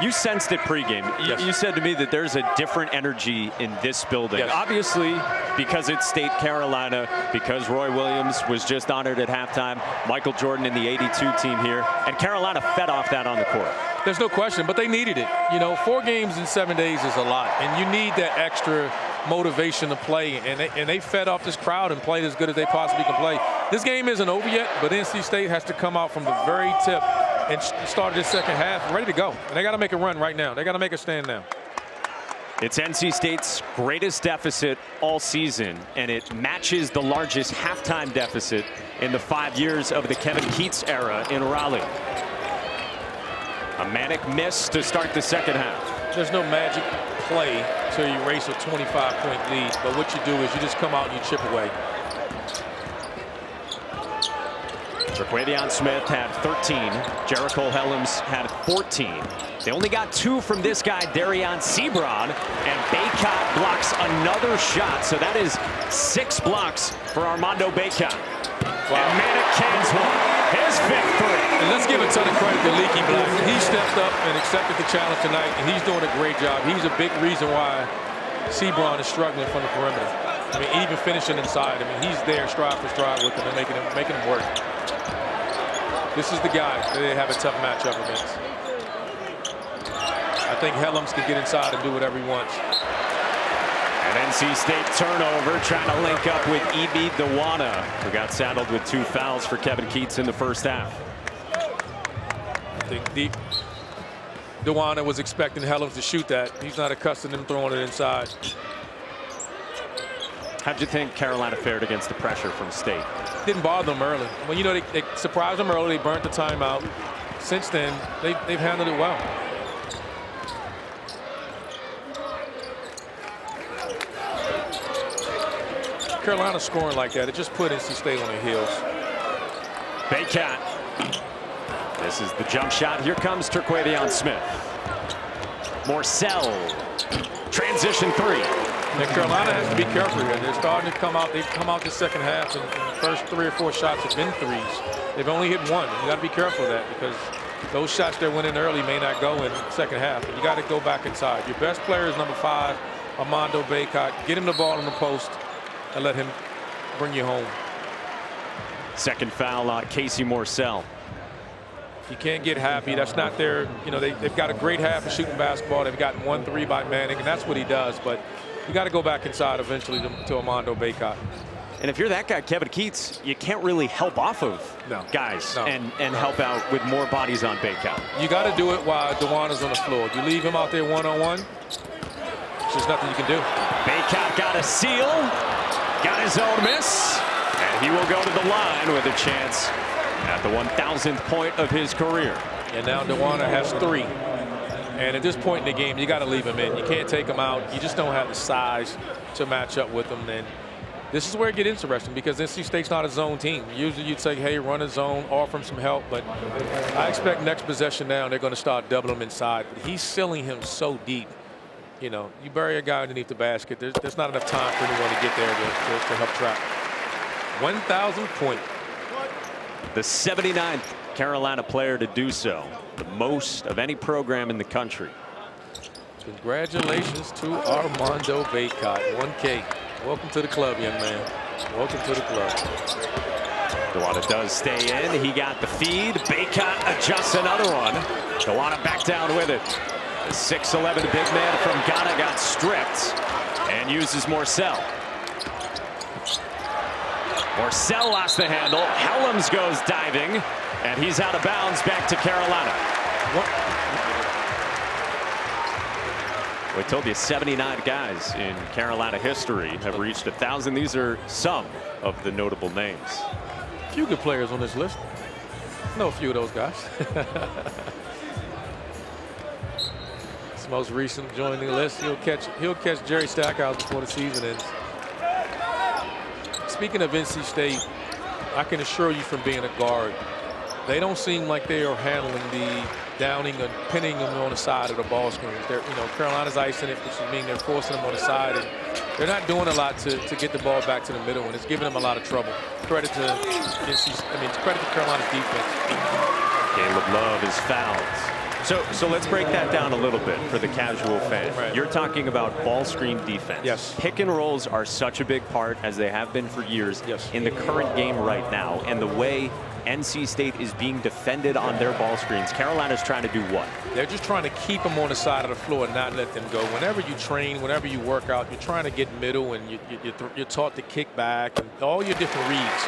You sensed it pregame. Yes. You said to me that there's a different energy in this building. Yes. Obviously, because it's State Carolina, because Roy Williams was just honored at halftime, Michael Jordan in the 82 team here, and Carolina fed off that on the court. There's no question, but they needed it. You know, 4 games in 7 days is a lot, and you need that extra motivation to play, and they fed off this crowd and played as good as they possibly can play. This game isn't over yet, but NC State has to come out from the very tip and start this second half ready to go. And they got to make a run right now. They got to make a stand now. It's NC State's greatest deficit all season, and it matches the largest halftime deficit in the 5 years of the Kevin Keatts era in Raleigh. A Manic miss to start the second half. There's no magic play to erase a 25-point lead, but what you do is you just come out and you chip away. Terquadion Smith had 13. Jericho Helms had 14. They only got 2 from this guy, Darion Sebron, and Baycott blocks another shot. So that is 6 blocks for Armando Baycott. Wow. And Manic cans one. His 5th three. And let's give a ton of credit to Leaky Black. He stepped up and accepted the challenge tonight, and he's doing a great job. He's a big reason why Sebron is struggling from the perimeter. I mean, even finishing inside. I mean, he's there stride for stride with him and making him work. This is the guy that they have a tough matchup against. I think Helms can get inside and do whatever he wants. An NC State turnover, trying to link up with E.B. Dewana, who got saddled with 2 fouls for Kevin Keatts in the first half. I think Dewana was expecting Helms to shoot that. He's not accustomed to him throwing it inside. How'd you think Carolina fared against the pressure from State? Didn't bother them early. Well, you know, they surprised them early. They burnt the timeout. Since then, they've handled it well. Carolina scoring like that, it just put NC State on their heels. Baycott. This is the jump shot. Here comes Terquadion Smith. Morcell. Transition three. And Carolina has to be careful here. They're starting to come out. They've come out the second half, and the first 3 or 4 shots have been threes. They've only hit one. You got to be careful of that because those shots they're winning early may not go in the second half. But you got to go back inside. Your best player is number 5, Armando Bacot. Get him the ball in the post and let him bring you home. Second foul on Casey Morcell. You can't get happy. That's not their, you know, they've got a great half of shooting basketball. They've gotten 1 3 by Manning, and that's what he does. But you got to go back inside eventually to Armando Bacot. And if you're that guy, Kevin Keats, you can't really help off of guys and help out with more bodies on Bacot. You got to do it while DeWanna's on the floor. You leave him out there one-on-one, there's nothing you can do. Bacot got a steal, got his own miss, and he will go to the line with a chance at the 1,000th point of his career. And now DeWanna has 3. And at this point in the game, you got to leave him in. You can't take him out. You just don't have the size to match up with him. And this is where it gets interesting because NC State's not a zone team. Usually you'd say, hey, run a zone, offer him some help. But I expect next possession now they're going to start doubling him inside. But he's sealing him so deep. You know, you bury a guy underneath the basket. There's not enough time for anyone to get there to help trap. 1,000 point. The 79th Carolina player to do so. The most of any program in the country. Congratulations to Armando Bacot. 1K. Welcome to the club, young man. Welcome to the club. DeWanna does stay in. He got the feed. Bacot adjusts another one. DeWanna back down with it. The 6'11" big man from Ghana got stripped and uses Morcell. Morcell lost the handle. Helms goes diving, and he's out of bounds back to Carolina. We told you 79 guys in Carolina history have reached 1,000. These are some of the notable names. A few good players on this list. Know a few of those guys. This most recent joining the list. He'll catch Jerry Stackhouse before the season ends. Speaking of NC State, I can assure you from being a guard, they don't seem like they are handling the downing and pinning them on the side of the ball screens. Carolina's icing it, which means they're forcing them on the side, and they're not doing a lot to get the ball back to the middle, and it's giving them a lot of trouble. Credit to Carolina's defense. Caleb Love is fouled. So let's break that down a little bit for the casual fan. Right. You're talking about ball screen defense. Yes. Pick and rolls are such a big part, as they have been for years, in the current game right now. And the way NC State is being defended on their ball screens, Carolina's trying to do what? They're just trying to keep them on the side of the floor and not let them go. Whenever you train, whenever you work out, you're trying to get middle, and you're taught to kick back and all your different reads.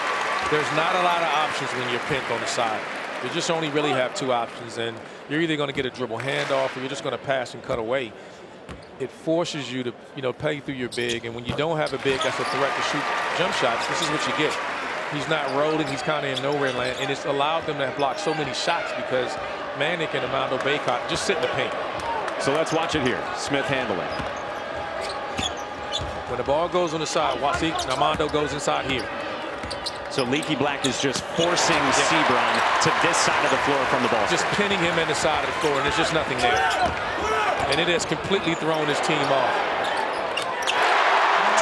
There's not a lot of options when you're pinned on the side. You just only really have 2 options, and you're either going to get a dribble handoff or you're just going to pass and cut away. It forces you to, play through your big, and when you don't have a big that's a threat to shoot jump shots, this is what you get. He's not rolling, he's kind of in nowhere land, and it's allowed them to have blocked so many shots because Manick and Armando Bacot just sit in the paint. So let's watch it here. Smith handling. When the ball goes on the side, watch Armando goes inside here. So Leaky Black is just forcing Sebron to this side of the floor from the ball. Just pinning him in the side of the floor, and there's just nothing there. And it has completely thrown his team off.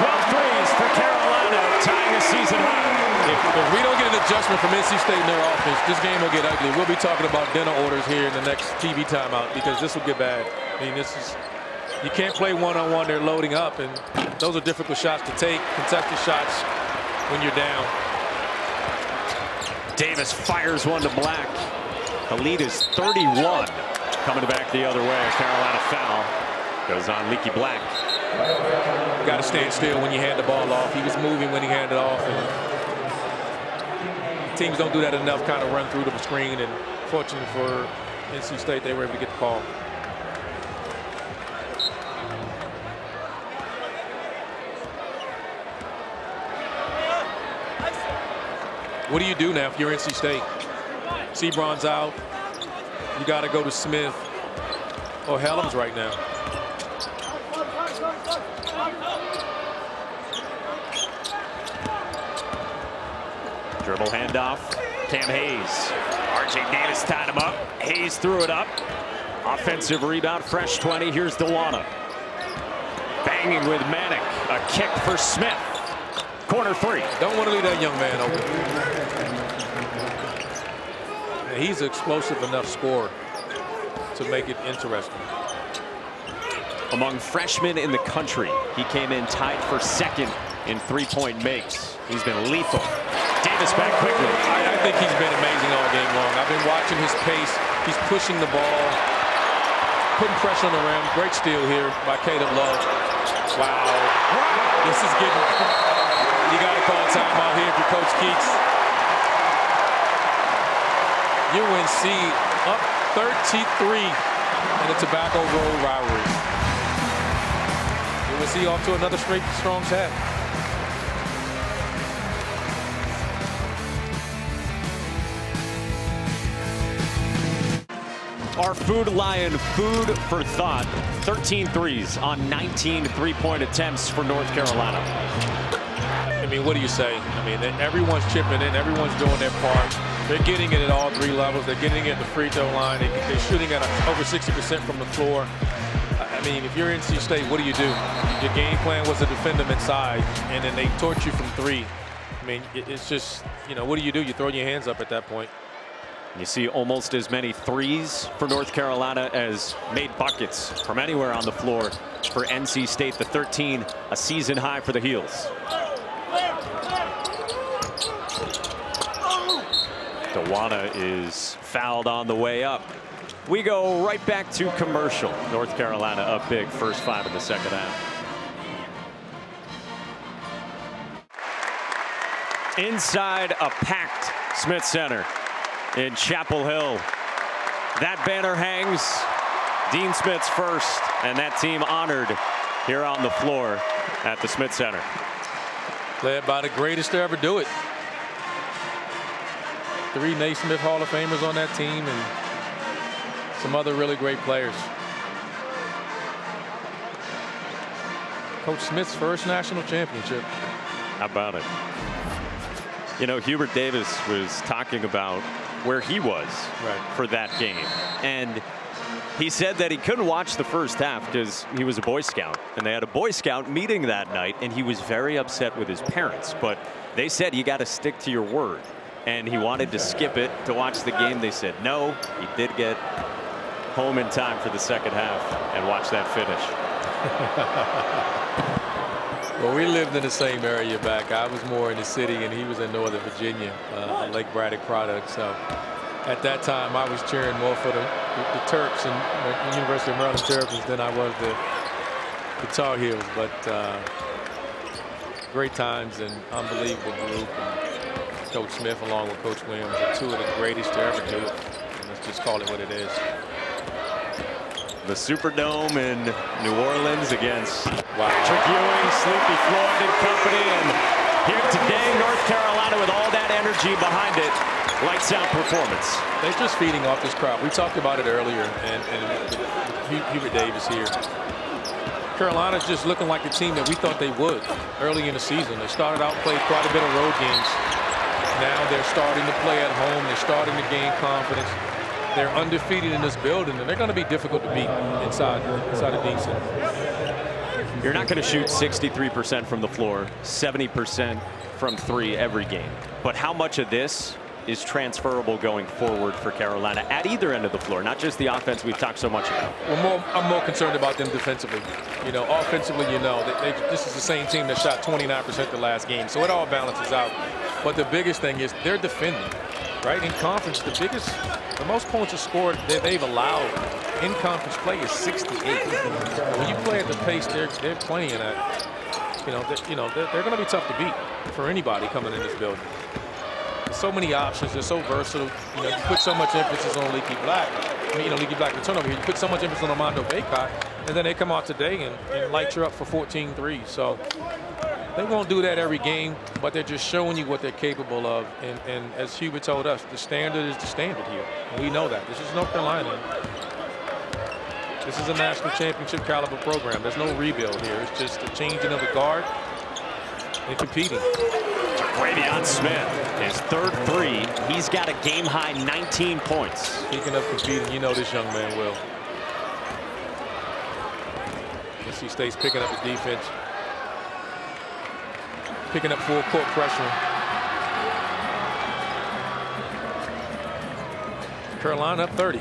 12 threes for Carolina, tying a season high. If we don't get an adjustment from NC State in their offense, this game will get ugly. We'll be talking about dinner orders here in the next TV timeout because this will get bad. I mean, you can't play one-on-one. They're loading up, and those are difficult shots to take, contested shots when you're down. Davis fires one to Black. The lead is 31. Coming back the other way. Carolina foul goes on Leaky Black. You got to stand still when you hand the ball off. He was moving when he handed off. And teams don't do that enough, kind of run through the screen. And fortunately for NC State, they were able to get the call. What do you do now if you're NC State? Sebron's out. You got to go to Smith or Helms right now. Dribble handoff. Cam Hayes. RJ Davis tied him up. Hayes threw it up. Offensive rebound, fresh 20. Here's Dewana. Banging with Manic. A kick for Smith. Corner three. Don't want to leave that young man open. And he's an explosive enough scorer to make it interesting. Among freshmen in the country, he came in tied for second in three-point makes. He's been lethal. Davis back quickly. I think he's been amazing all game long. I've been watching his pace. He's pushing the ball, putting pressure on the rim. Great steal here by Caleb Love. Wow. This is getting, you got to call timeout here if you're Coach Keats. UNC up 33 in the Tobacco Road rivalry. UNC off to another straight strong set. Our Food Lion food for thought. 13 threes on 19 three-point attempts for North Carolina. I mean, what do you say? I mean, everyone's chipping in. Everyone's doing their part. They're getting it at all three levels. They're getting it at the free throw line. They're shooting at over 60% from the floor. I mean, if you're NC State, what do? Your game plan was to defend them inside, and then they torch you from three. I mean, it's just, you know, what do? You throw your hands up at that point. You see almost as many threes for North Carolina as made buckets from anywhere on the floor for NC State. The 13, a season high for the Heels. Dewana is fouled on the way up. We go right back to commercial. North Carolina up big, first 5 in the second half. Inside a packed Smith Center in Chapel Hill. That banner hangs. Dean Smith's first, and that team honored here on the floor at the Smith Center. Led by the greatest to ever do it. 3 Naismith Hall of Famers on that team and some other really great players. Coach Smith's first national championship. How about it? You know, Hubert Davis was talking about where he was for that game. And he said that he couldn't watch the first half because he was a Boy Scout. And they had a Boy Scout meeting that night, and he was very upset with his parents. But they said, you got to stick to your word. And he wanted to skip it to watch the game. They said no. He did get home in time for the second half and watch that finish. Well, we lived in the same area back. I was more in the city, and he was in Northern Virginia, a Lake Braddock product. So at that time, I was cheering more for the Terps and the University of Maryland Terrapins than I was the Tar Heels. But great times and unbelievable group. And Coach Smith, along with Coach Williams, are 2 of the greatest to ever do it. And let's just call it what it is. The Superdome in New Orleans against Patrick Ewing, Sleepy Floyd and company. And here today, North Carolina with all that energy behind it. Lights out performance. They're just feeding off this crowd. We talked about it earlier, and Hubert Davis here. Carolina's just looking like the team that we thought they would early in the season. They started out playing quite a bit of road games. Now they're starting to play at home. They're starting to gain confidence. They're undefeated in this building, and they're going to be difficult to beat inside of Dean Center. You're not going to shoot 63% from the floor, 70% from 3 every game. But how much of this is transferable going forward for Carolina at either end of the floor, not just the offense we've talked so much about? Well, I'm more concerned about them defensively. You know, offensively, you know, this is the same team that shot 29% the last game, so it all balances out. But the biggest thing is they're defending, right? In conference, the most points scored that they've allowed in conference play is 68. When you play at the pace they're playing at, they're going to be tough to beat for anybody coming in this building. There's so many options. They're so versatile. You know, you put so much emphasis on Leaky Black. Leaky Black, the turnover. You put so much emphasis on Armando Bacot, and then they come out today and light you up for 14 threes. So they won't do that every game, but they're just showing you what they're capable of. And as Hubert told us, the standard is the standard here. And we know that. This is North Carolina. This is a national championship caliber program. There's no rebuild here. It's just a changing of the guard and competing. Jaquavion Smith, his third 3. He's got a game-high 19 points. Speaking of competing, you know this young man will. NC State's picking up his defense. Picking up full court pressure. Carolina up 30.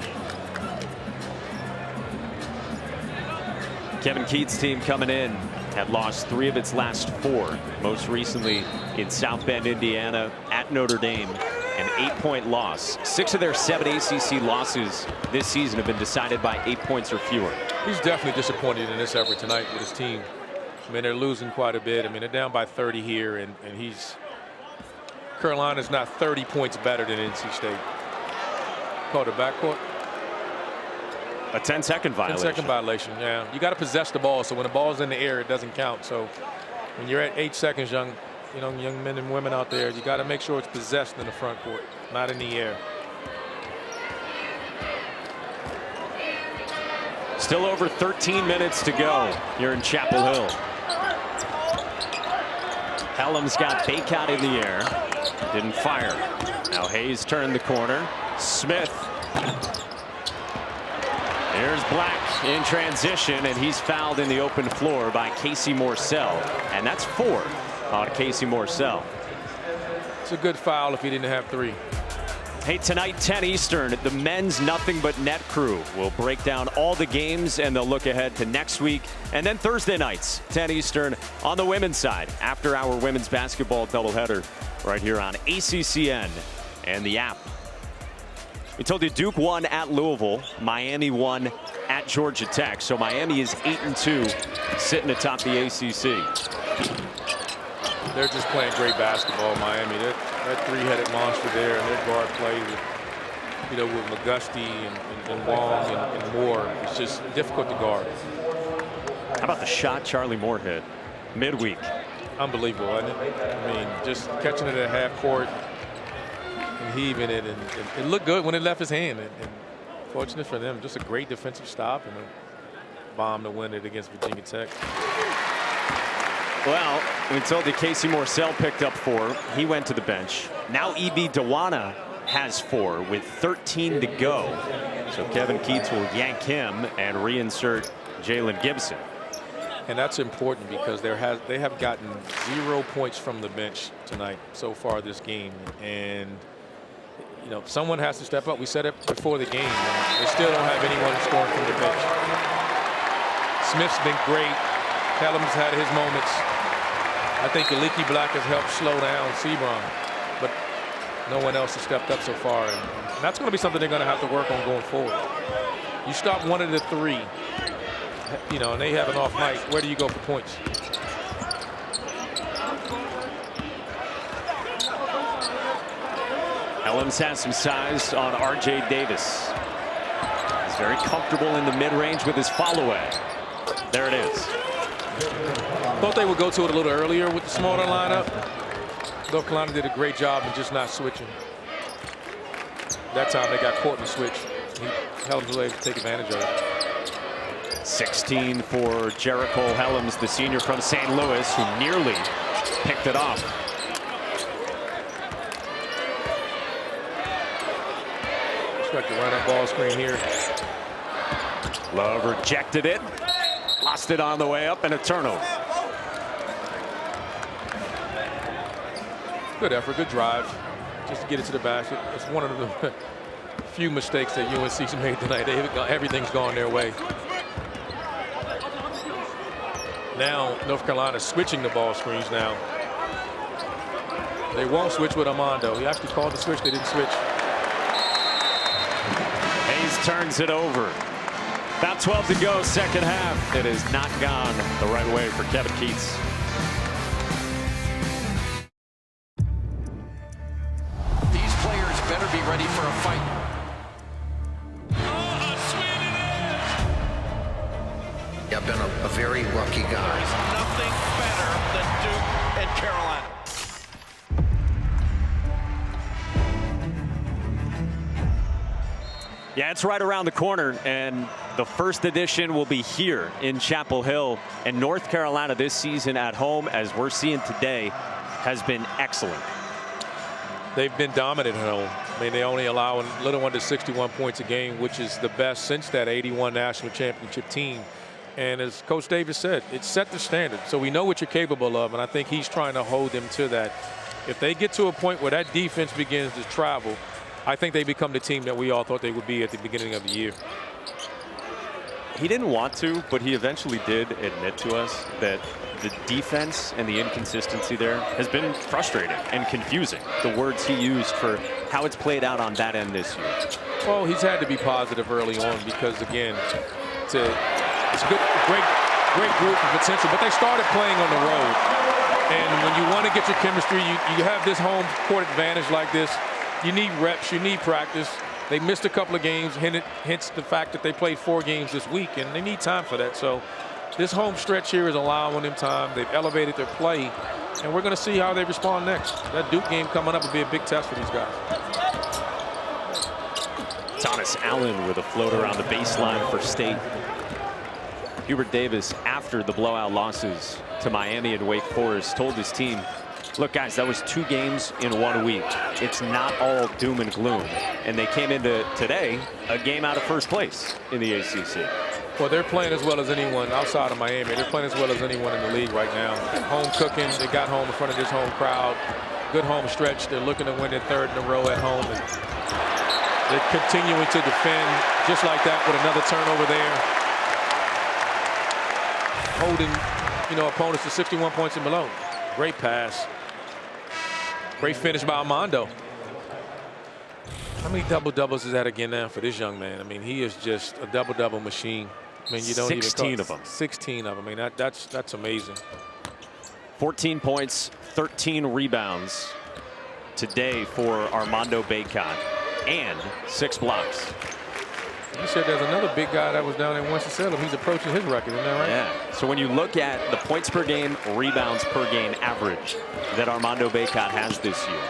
Kevin Keats' team coming in had lost 3 of its last 4, most recently in South Bend, Indiana, at Notre Dame, an 8-point loss. 6 of their 7 ACC losses this season have been decided by 8 points or fewer. He's definitely disappointed in this effort tonight with his team. I mean, they're losing quite a bit. I mean, they're down by 30 here, and Carolina's not 30 points better than NC State. Called a backcourt. A 10-second violation. 10-second violation, yeah. You got to possess the ball, so when the ball's in the air, it doesn't count. So when you're at 8 seconds, young men and women out there, you got to make sure it's possessed in the front court, not in the air. Still over 13 minutes to go here in Chapel Hill. Helms got Baycott in the air, didn't fire. Now Hayes turned the corner. Smith. There's Black in transition, and he's fouled in the open floor by Casey Morsell, and that's 4 on Casey Morsell. It's a good foul if he didn't have 3. Hey, tonight 10 Eastern, the men's Nothing But Net crew will break down all the games, and they'll look ahead to next week. And then Thursday nights 10 Eastern on the women's side, after our women's basketball doubleheader right here on ACCN and the app. We told you Duke won at Louisville, Miami won at Georgia Tech, so Miami is 8-2, sitting atop the ACC. They're just playing great basketball, Miami. That 3-headed monster there, and their guard play with McGusty and Wong and Moore. It's just difficult to guard. How about the shot Charlie Moore hit midweek? Unbelievable, isn't it? I mean, just catching it at half court and heaving it, and it looked good when it left his hand. And fortunate for them, just a great defensive stop and a bomb to win it against Virginia Tech. Well, we told you Casey Morsell picked up 4. He went to the bench. Now E.B. Dewana has 4 with 13 to go. So Kevin Keats will yank him and reinsert Jalen Gibson. And that's important because they have gotten 0 points from the bench tonight so far this game. And someone has to step up. We said it before the game. They still don't have anyone scoring from the bench. Smith's been great. Helms had his moments. I think Aliki Black has helped slow down Sebron, but no one else has stepped up so far. And that's going to be something they're going to have to work on going forward. You stop one of the 3, and they have an off night. Where do you go for points? Helms has some size on R.J. Davis. He's very comfortable in the mid-range with his follow-away. There it is. Thought they would go to it a little earlier with the smaller lineup. North Carolina did a great job in just not switching. That time they got caught in the switch. Helms was able to take advantage of it. 16 for Jericho Helms, the senior from St. Louis, who nearly picked it off. Expect to run up ball screen here. Love rejected it. Lost it on the way up, and a turnover. Good effort, good drive. Just to get it to the basket. It's one of the few mistakes that UNC's made tonight. Everything's gone their way. Now North Carolina switching the ball screens now. They won't switch with Armando. He actually called the switch. They didn't switch. Hayes turns it over. About 12 to go, second half. It has not gone the right way for Kevin Keats. These players better be ready for a fight. I've been a very lucky guy. There's nothing better than Duke and Carolina. Yeah, it's right around the corner, and the first edition will be here in Chapel Hill. And North Carolina this season at home, as we're seeing today, has been excellent. They've been dominant at home. I mean, they only allow a little under 61 points a game, which is the best since that '81 national championship team. And as Coach Davis said, it set the standard. So we know what you're capable of, and I think he's trying to hold them to that. If they get to a point where that defense begins to travel, I think they become the team that we all thought they would be at the beginning of the year. He didn't want to, but he eventually did admit to us that the defense and the inconsistency there has been frustrating and confusing. The words he used for how it's played out on that end this year. Well, he's had to be positive early on because, again, it's good, great group of potential, but they started playing on the road. And when you want to get your chemistry, you have this home court advantage like this. You need reps, you need practice. They missed a couple of games, hence the fact that they played 4 games this week, and they need time for that. So this home stretch here is allowing them time. They've elevated their play, and we're going to see how they respond next. That Duke game coming up will be a big test for these guys. Thomas Allen with a float around the baseline for State. Hubert Davis, after the blowout losses to Miami and Wake Forest, told his team, look, guys, that was 2 games in 1 week. It's not all doom and gloom. And they came into today a game out of first place in the ACC. Well, they're playing as well as anyone outside of Miami. They're playing as well as anyone in the league right now. Home cooking. They got home in front of this home crowd. Good home stretch. They're looking to win their 3rd in a row at home. And they're continuing to defend just like that with another turnover there. Holding, opponents to 61 points and below. Great pass. Great finish by Armando. How many double-doubles is that again now for this young man? I mean, he is just a double-double machine. I mean, you don't 16 of them. 16 of them. I mean, that's amazing. 14 points, 13 rebounds today for Armando Bacot, and 6 blocks. You said there's another big guy that was down in Winston-Salem. He's approaching his record, isn't that right? Yeah. So when you look at the points per game, rebounds per game average that Armando Bacot has this year,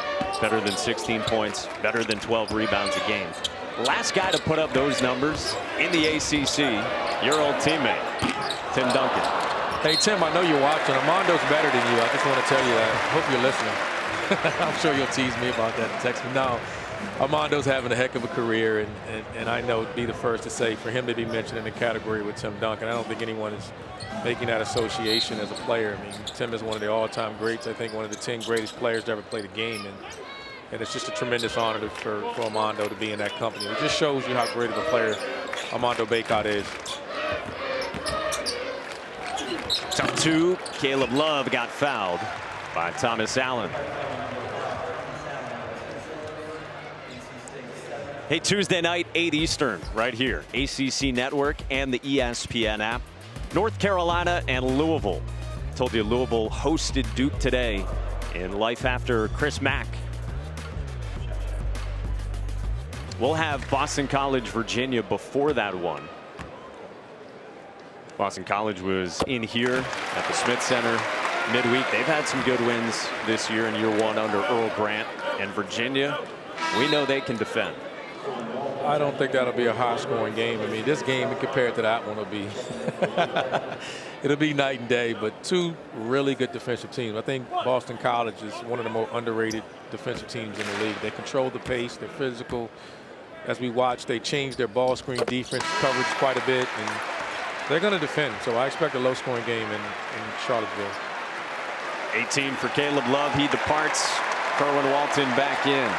better than 16 points, better than 12 rebounds a game. Last guy to put up those numbers in the ACC, your old teammate, Tim Duncan. Hey, Tim, I know you're watching. Armando's better than you. I just want to tell you that. Hope you're listening. I'm sure you'll tease me about that and text me. No. Armando's having a heck of a career, and I know be the first to say for him to be mentioned in the category with Tim Duncan, I don't think anyone is making that association as a player. I mean, Tim is one of the all-time greats. I think one of the 10 greatest players to ever play the game, and it's just a tremendous honor for Armando to be in that company. It just shows you how great of a player Armando Bacot is. Top 2, Caleb Love got fouled by Thomas Allen. Hey, Tuesday night, 8 Eastern, right here. ACC Network and the ESPN app. North Carolina and Louisville. Told you Louisville hosted Duke today in Life After Chris Mack. We'll have Boston College, Virginia before that one. Boston College was in here at the Smith Center midweek. They've had some good wins this year in year 1 under Earl Grant. And Virginia, we know they can defend. I don't think that'll be a high-scoring game. I mean, this game compared to that one will be it'll be night and day. But 2 really good defensive teams. I think Boston College is one of the more underrated defensive teams in the league. They control the pace. They're physical. As we watch, they changed their ball screen defense coverage quite a bit, and they're going to defend. So I expect a low-scoring game in Charlottesville. 18 for Caleb Love. He departs. Kerwin Walton back in.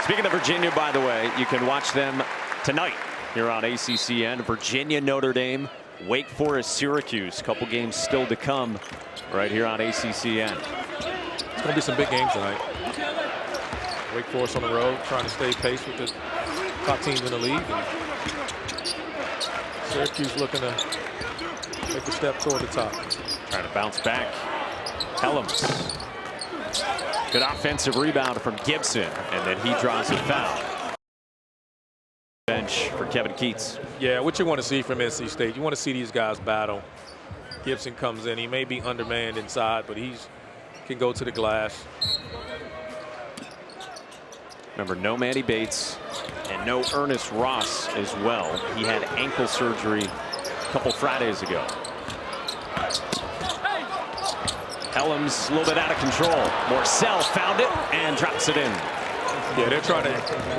Speaking of Virginia, by the way, you can watch them tonight here on ACCN. Virginia, Notre Dame, Wake Forest, Syracuse. Couple games still to come right here on ACCN. It's going to be some big games tonight. Wake Forest on the road, trying to stay pace with the top teams in the league. And Syracuse looking to take a step toward the top. Trying to bounce back. Helms. Good offensive rebound from Gibson, and then he draws a foul. Bench for Kevin Keats. Yeah, what you want to see from NC State, you want to see these guys battle. Gibson comes in, he may be undermanned inside, but he can go to the glass. Remember, no Manny Bates and no Ernest Ross as well. He had ankle surgery a couple Fridays ago. Helms a little bit out of control. Morcell found it and drops it in. Yeah, they're trying to,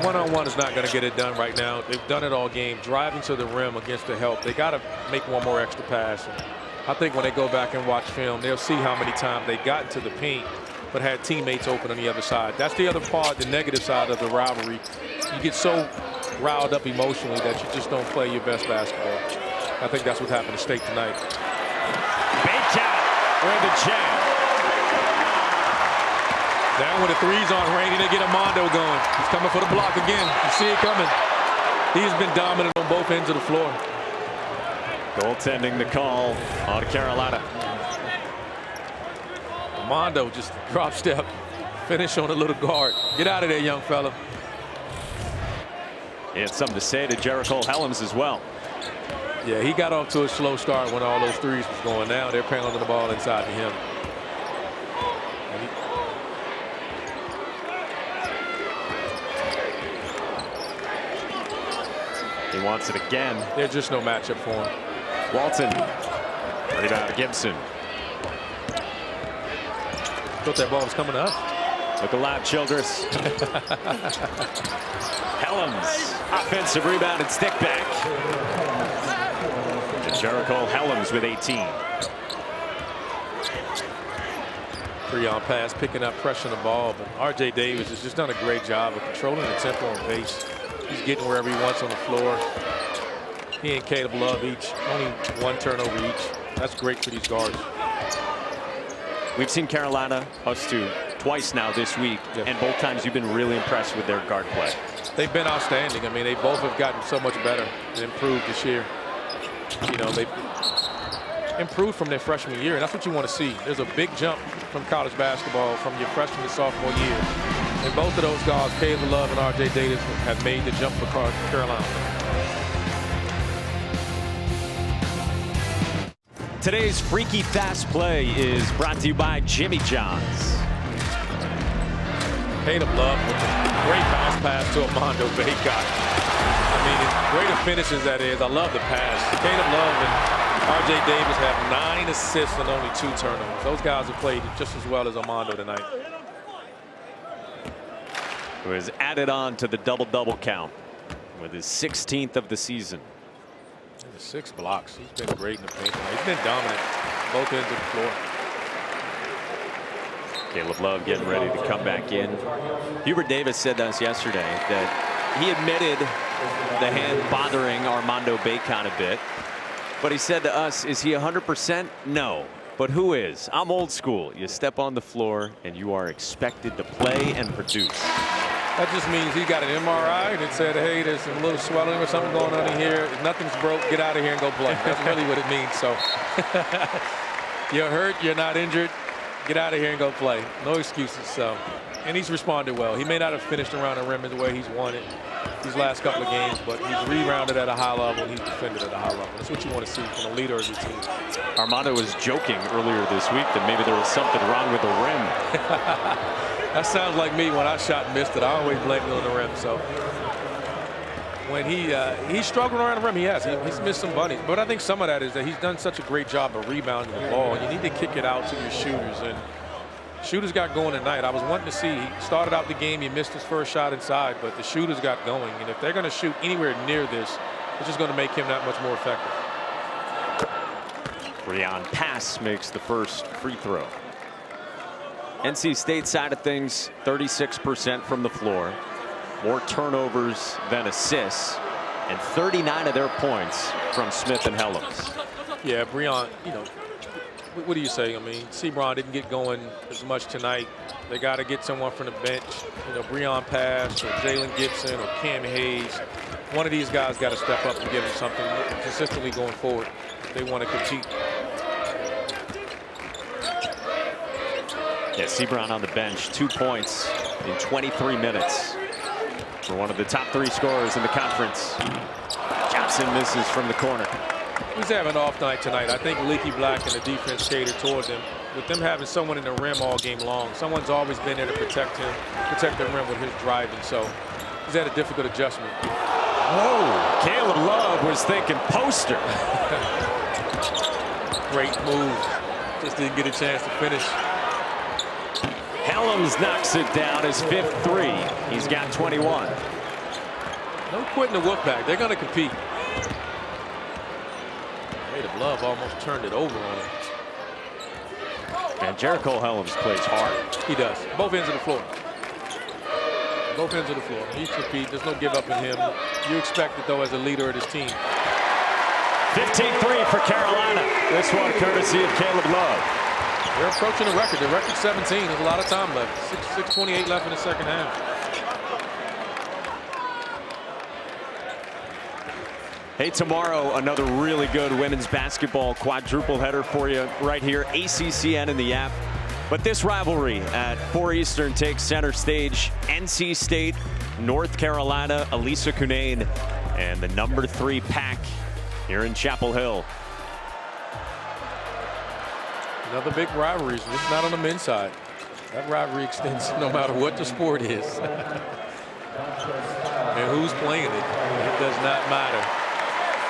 one-on-one is not going to get it done right now. They've done it all game, driving to the rim against the help. They got to make one more extra pass. And I think when they go back and watch film, they'll see how many times they got into the paint, but had teammates open on the other side. That's the other part, the negative side of the rivalry. You get so riled up emotionally that you just don't play your best basketball. I think that's what happened to State tonight. Bacon with the jam. Now when the threes aren't raining, they get Armando going. He's coming for the block again. You see it coming. He's been dominant on both ends of the floor. Goaltending the call on Carolina. Armando just drop step, finish on a little guard. Get out of there, young fella. He had something to say to Jericho Helms as well. Yeah, he got off to a slow start when all those threes was going down. They're pounding the ball inside to him. He wants it again. There's just no matchup for him. Walton. Rebound Gibson. Thought that ball was coming up. Look alive, Childress. Helms. Offensive rebound and stick back. To Jericho Helms with 18. Free-on pass, picking up pressure on the ball, but R.J. Davis has just done a great job of controlling the tempo and pace. He's getting wherever he wants on the floor. He and Caleb Love each, only one turnover each. That's great for these guards. We've seen Carolina, us two, twice now this week, and both times you've been really impressed with their guard play. They've been outstanding. I mean, they both have gotten so much better and improved this year. You know, they've improved from their freshman year, and that's what you want to see. There's a big jump from college basketball from your freshman to sophomore year. And both of those guys, Caleb Love and R.J. Davis, have made the jump for Carolina. Today's Freaky Fast Play is brought to you by Jimmy John's. Caleb Love with a great pass to Armando Bacot. I mean, as great a finish as that is, I love the pass. Caleb Love and R.J. Davis have 9 assists and only 2 turnovers. Those guys have played just as well as Armando tonight. Who has added on to the double-double count with his 16th of the season. 6 blocks. He's been great in the paint. He's been dominant both ends of the floor. Caleb Love getting ready to come back in. Hubert Davis said to us yesterday that he admitted the hand bothering Armando Bacot a bit. But he said to us, is he 100%? No. But who is? I'm old school. You step on the floor and you are expected to play and produce. That just means he got an MRI and it said, hey, there's a little swelling or something going on in here. If nothing's broke, get out of here and go play. That's really what it means. So you're hurt, you're not injured, get out of here and go play. No excuses. So, and he's responded well. He may not have finished around the rim the way he's wanted these last couple of games, but he's rebounded at a high level and he's defended at a high level. That's what you want to see from a leader of your team. Armando was joking earlier this week that maybe there was something wrong with the rim. That sounds like me when I shot and missed it. I always blame it on the rim. So when he's struggled around the rim, he has. He's missed some bunnies. But I think some of that is that he's done such a great job of rebounding the ball. And you need to kick it out to your shooters. And shooters got going tonight. I was wanting to see. He started out the game. He missed his first shot inside. But the shooters got going. And if they're going to shoot anywhere near this, it's just going to make him that much more effective. Breon Pass makes the first free throw. NC State side of things, 36% from the floor, more turnovers than assists, and 39 of their points from Smith and Helms. Yeah, Breon, you know, what do you say? I mean, Sebron didn't get going as much tonight. They got to get someone from the bench. You know, Breon Pass or Jalen Gibson or Cam Hayes. One of these guys got to step up and give them something consistently going forward if they want to compete. Yeah, Sebron on the bench, 2 points in 23 minutes for one of the top 3 scorers in the conference. Johnson misses from the corner. He's having an off night tonight. I think Leaky Black and the defense catered towards him. With them having someone in the rim all game long, someone's always been there to protect him, protect the rim with his driving. So he's had a difficult adjustment. Whoa, Caleb Love was thinking poster. Great move. Just didn't get a chance to finish. Helms Helms knocks it down, his 5th three. He's got 21. No quitting the whoop back. They're going to compete. Native Love almost turned it over on him. And Jericho Helms plays hard. He does. Both ends of the floor. Both ends of the floor. He competes. There's no give up in him. You expect it, though, as a leader of this team. 15-3 for Carolina. This one courtesy of Caleb Love. They're approaching the record. The record's 17. There's a lot of time left. 6:28 left in the second half. Hey, tomorrow, another really good women's basketball quadruple header for you right here. ACCN in the app. But this rivalry at 4 Eastern takes center stage. NC State, North Carolina, Elisa Cunane, and the number 3 Pack here in Chapel Hill. Another big rivalry, just not on the men's side. That rivalry extends no matter what the sport is. And who's playing it. It does not matter.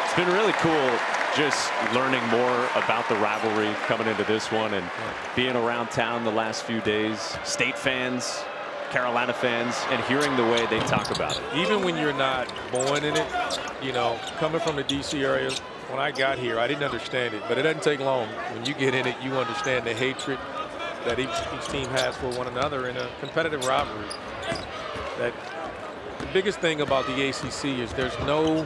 It's been really cool just learning more about the rivalry coming into this one and being around town the last few days. State fans, Carolina fans, and hearing the way they talk about it. Even when you're not born in it, you know, coming from the D.C. area, when I got here, I didn't understand it, but it doesn't take long. When you get in it, you understand the hatred that each team has for one another in a competitive rivalry. That the biggest thing about the ACC is there's no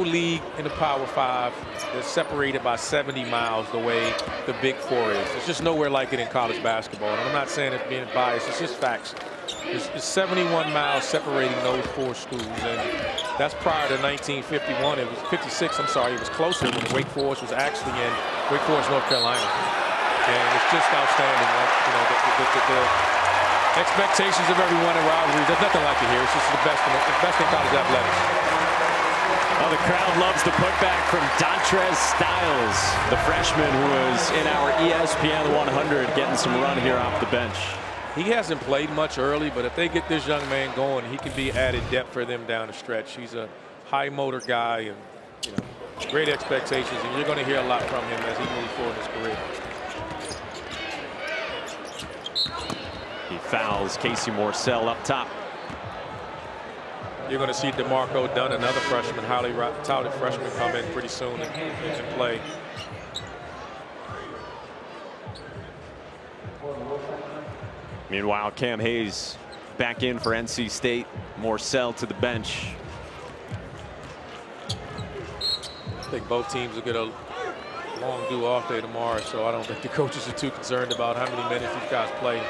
league in the Power 5 that's separated by 70 miles the way the Big 4 is. There's just nowhere like it in college basketball. And I'm not saying it's being biased. It's just facts. It's 71 miles separating those 4 schools. And that's prior to 1951. It was 56, I'm sorry. It was closer when Wake Forest was actually in Wake Forest, North Carolina. And it's just outstanding. You know, the expectations of everyone in rivalries, there's nothing like it here. It's just the best in college athletics. Well, the crowd loves the putback from Dontrez Styles, the freshman who was in our ESPN 100 getting some run here off the bench. He hasn't played much early, but if they get this young man going, he can be added depth for them down the stretch. He's a high motor guy and, you know, great expectations, and you're going to hear a lot from him as he moves forward in his career. He fouls Casey Morsell up top. You're going to see DeMarco Dunn, another freshman, highly touted freshman, come in pretty soon and play. Meanwhile, Cam Hayes back in for NC State. Morsell to the bench. I think both teams will get a long off day tomorrow, so I don't think the coaches are too concerned about how many minutes these guys play.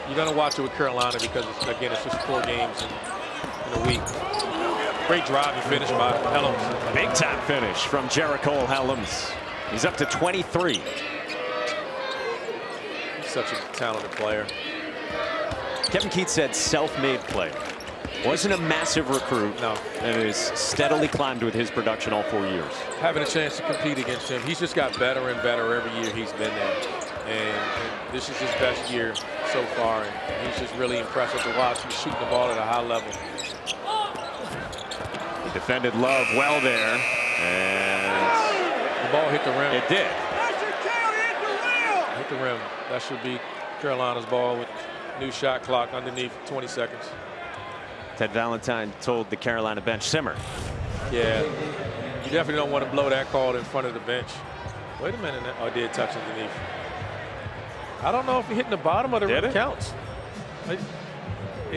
You're going to watch it with Carolina because, it's just 4 games in a week. Great drive and finish by Helms. Big time finish from Jericho Helms. He's up to 23. He's such a talented player. Kevin Keats said self-made player. Wasn't a massive recruit. No. And has steadily climbed with his production all 4 years. Having a chance to compete against him, he's just got better and better every year he's been there. And this is his best year so far, and he's just really impressive to watch. He's shooting the ball at a high level. He defended Love well there, and the ball hit the rim. It did. Hit the rim. That should be Carolina's ball with new shot clock underneath 20 seconds. Ted Valentine told the Carolina bench, simmer. Yeah, you definitely don't want to blow that call in front of the bench. Wait a minute. Oh, it did touch underneath. I don't know if it hit in the bottom of the rim counts. It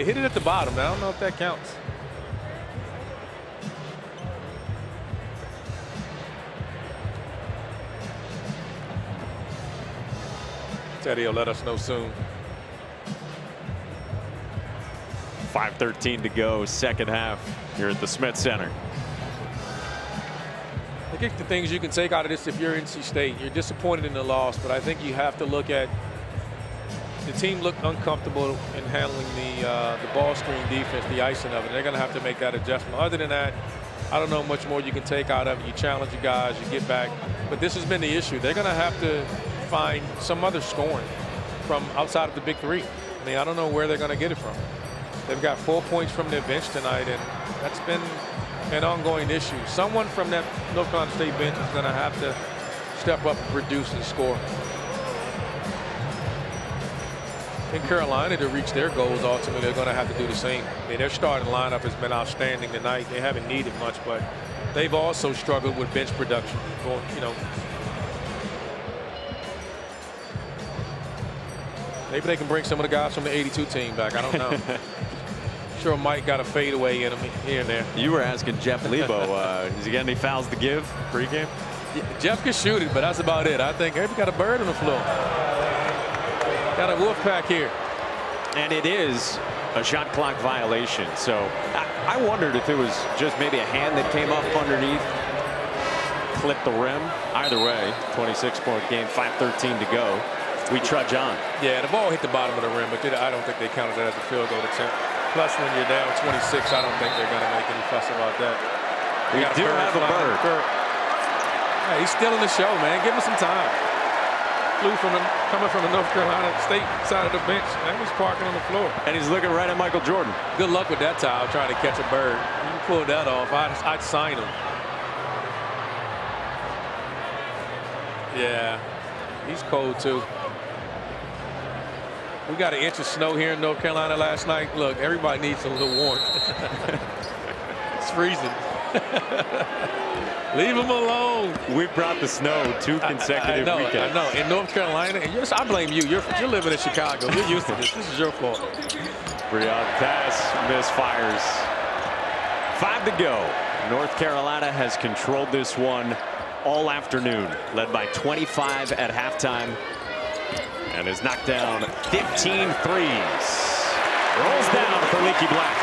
hit it at the bottom. I don't know if that counts. Teddy will let us know soon. 5:13 to go, second half here at the Smith Center. I think the things you can take out of this, if you're NC State, you're disappointed in the loss, but I think you have to look at the team looked uncomfortable in handling the ball screen defense, the icing of it. They're going to have to make that adjustment. Other than that, I don't know much more you can take out of it. You challenge your guys, you get back. But this has been the issue. They're going to have to find some other scoring from outside of the Big 3. I mean, I don't know where they're going to get it from. They've got 4 points from their bench tonight, and that's been an ongoing issue. Someone from that North Carolina State bench is going to have to step up and produce and score. in Carolina to reach their goals, ultimately they're going to have to do the same. I mean, their starting lineup has been outstanding tonight. They haven't needed much, but they've also struggled with bench production. Maybe they can bring some of the guys from the '82 team back. I don't know. Sure, Mike got a fadeaway in him here and there. You were asking Jeff Lebo, has he got any fouls to give pregame? Yeah, Jeff can shoot it, but that's about it. I think, hey, we got a bird on the floor. Got a wolf pack here. And it is a shot clock violation. So I wondered if it was just maybe a hand that came up underneath, clipped the rim. Either way, 26-point game, 5:13 to go. We trudge on. Yeah, the ball hit the bottom of the rim, but I don't think they counted that as a field goal attempt. Plus, when you're down 26, I don't think they're going to make any fuss about that. We do have a bird. Yeah, he's still in the show, man. Give him some time. Flew coming from the North Carolina State side of the bench, and he's parking on the floor. And he's looking right at Michael Jordan. Good luck with that towel trying to catch a bird. You pull that off, I'd sign him. Yeah, he's cold too. We got 1 inch of snow here in North Carolina last night. Look, everybody needs a little warmth. It's freezing. Leave him alone. We've brought the snow 2 consecutive weekends. I know. In North Carolina, and I blame you. You're living in Chicago. You're used to this. This is your fault. Breon pass misfires. 5 to go. North Carolina has controlled this one all afternoon, led by 25 at halftime, and has knocked down 15 threes. Rolls down for Leaky Black.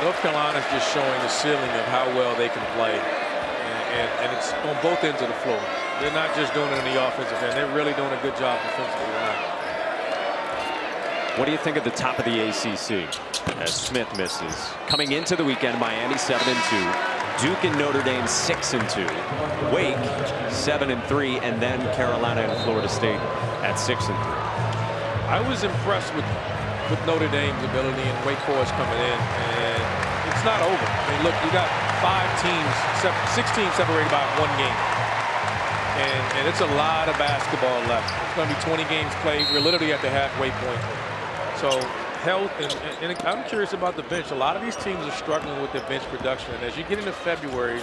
North Carolina is just showing the ceiling of how well they can play, and it's on both ends of the floor. They're not just doing it in the offensive end. They're really doing a good job defensively tonight. What do you think of the top of the ACC as Smith misses? Coming into the weekend, Miami 7-2, Duke and Notre Dame 6-2, Wake 7-3, and then Carolina and Florida State at 6-3. I was impressed with Notre Dame's ability and Wake Forest coming in, and it's not over. I mean, look, you got 6 teams separated by 1 game, and it's a lot of basketball left. It's going to be 20 games played. We're literally at the halfway point. So health, and I'm curious about the bench. A lot of these teams are struggling with their bench production, and as you get into February,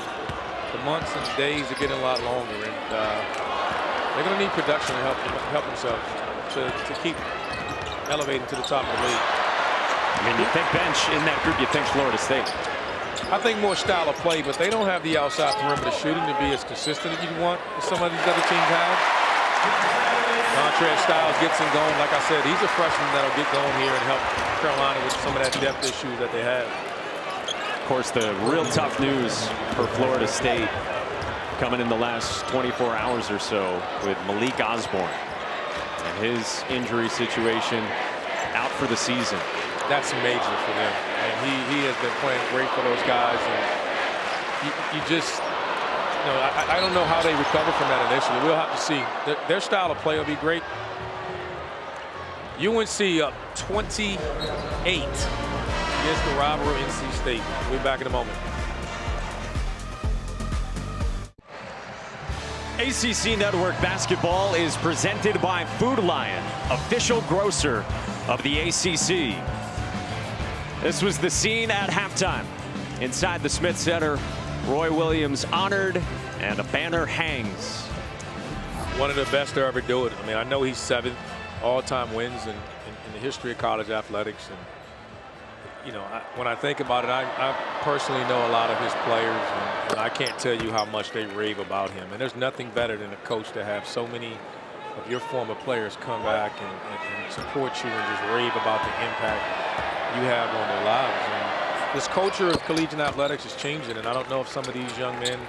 the months and days are getting a lot longer, and they're going to need production to help themselves to keep elevating to the top of the league. I mean, you think bench in that group, you think Florida State. I think more style of play, but they don't have the outside perimeter shooting to be as consistent as you want as some of these other teams have. Montrez Styles gets him going. Like I said, he's a freshman that'll get going here and help Carolina with some of that depth issues that they have. Of course, the real tough news for Florida State coming in the last 24 hours or so with Malik Osborne and his injury situation, out for the season. That's major for them. And he has been playing great for those guys. And you just, I don't know how they recover from that initially. We'll have to see. Their style of play will be great. UNC up 28 against the rival NC State. We'll be back in a moment. ACC Network Basketball is presented by Food Lion, official grocer of the ACC. This was the scene at halftime. Inside the Smith Center, Roy Williams honored, and a banner hangs. One of the best to ever do it. I mean, I know he's 7th all-time wins in the history of college athletics. And, when I think about it, I personally know a lot of his players, and I can't tell you how much they rave about him. And there's nothing better than a coach to have so many of your former players come back and support you and just rave about the impact you have on their lives. And this culture of collegiate athletics is changing, and I don't know if some of these young men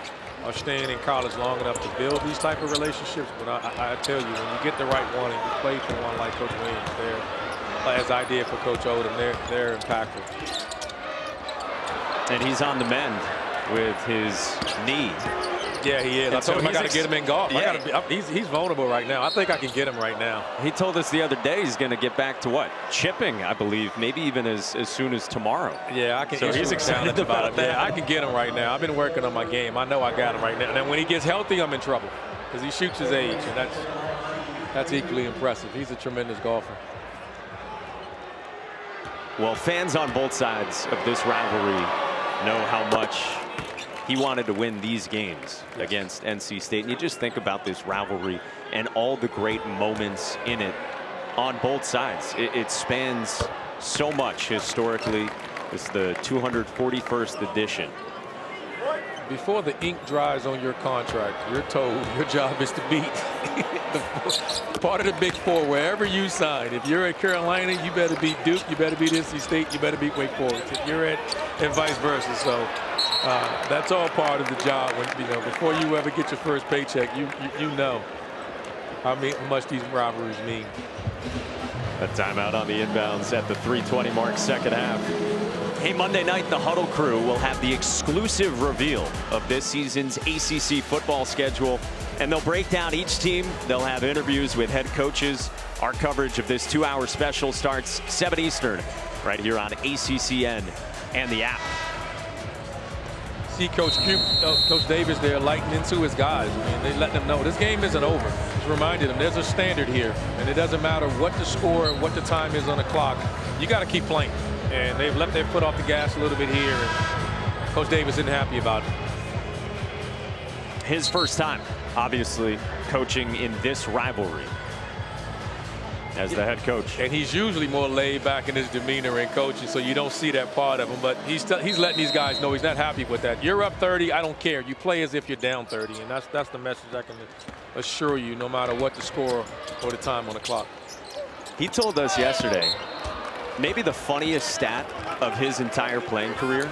are staying in college long enough to build these type of relationships. But I tell you, when you get the right one and you play for one like Coach Williams, as I did for Coach Odom, they're impactful. And he's on the mend with his knee. Yeah, he is. I told him I got to get him in golf. Yeah. He's vulnerable right now. I think I can get him right now. He told us the other day he's going to get back to what? Chipping, I believe, maybe even as soon as tomorrow. Yeah, I can. So he's excited about that. Yeah, I can get him right now. I've been working on my game. I know I got him right now. And then when he gets healthy, I'm in trouble because he shoots his age, and That's equally impressive. He's a tremendous golfer. Well, fans on both sides of this rivalry know how much he wanted to win these games against NC State. And you just think about this rivalry and all the great moments in it on both sides. It spans so much historically. It's the 241st edition. Before the ink dries on your contract, you're told your job is to beat part of the Big Four wherever you sign. If you're at Carolina, you better beat Duke, you better beat NC State, you better beat Wake Forest. If you're at, and vice versa. So that's all part of the job. When, before you ever get your first paycheck, you know how much these rivalries mean. A timeout on the inbounds at the 3:20 mark, second half. Hey, Monday night, the Huddle crew will have the exclusive reveal of this season's ACC football schedule, and they'll break down each team. They'll have interviews with head coaches. Our coverage of this 2-hour special starts 7 Eastern right here on ACCN and the app. See Coach Davis there lighting into his guys. I mean, they let them know this game isn't over. Just reminded them there's a standard here, and it doesn't matter what the score and what the time is on the clock. You got to keep playing. And they've left their foot off the gas a little bit here, and Coach Davis isn't happy about it. His first time, obviously, coaching in this rivalry as the head coach. And he's usually more laid back in his demeanor in coaching, so you don't see that part of him. But he's letting these guys know he's not happy with that. You're up 30, I don't care. You play as if you're down 30, and that's the message I can assure you, no matter what the score or the time on the clock. He told us yesterday, maybe the funniest stat of his entire playing career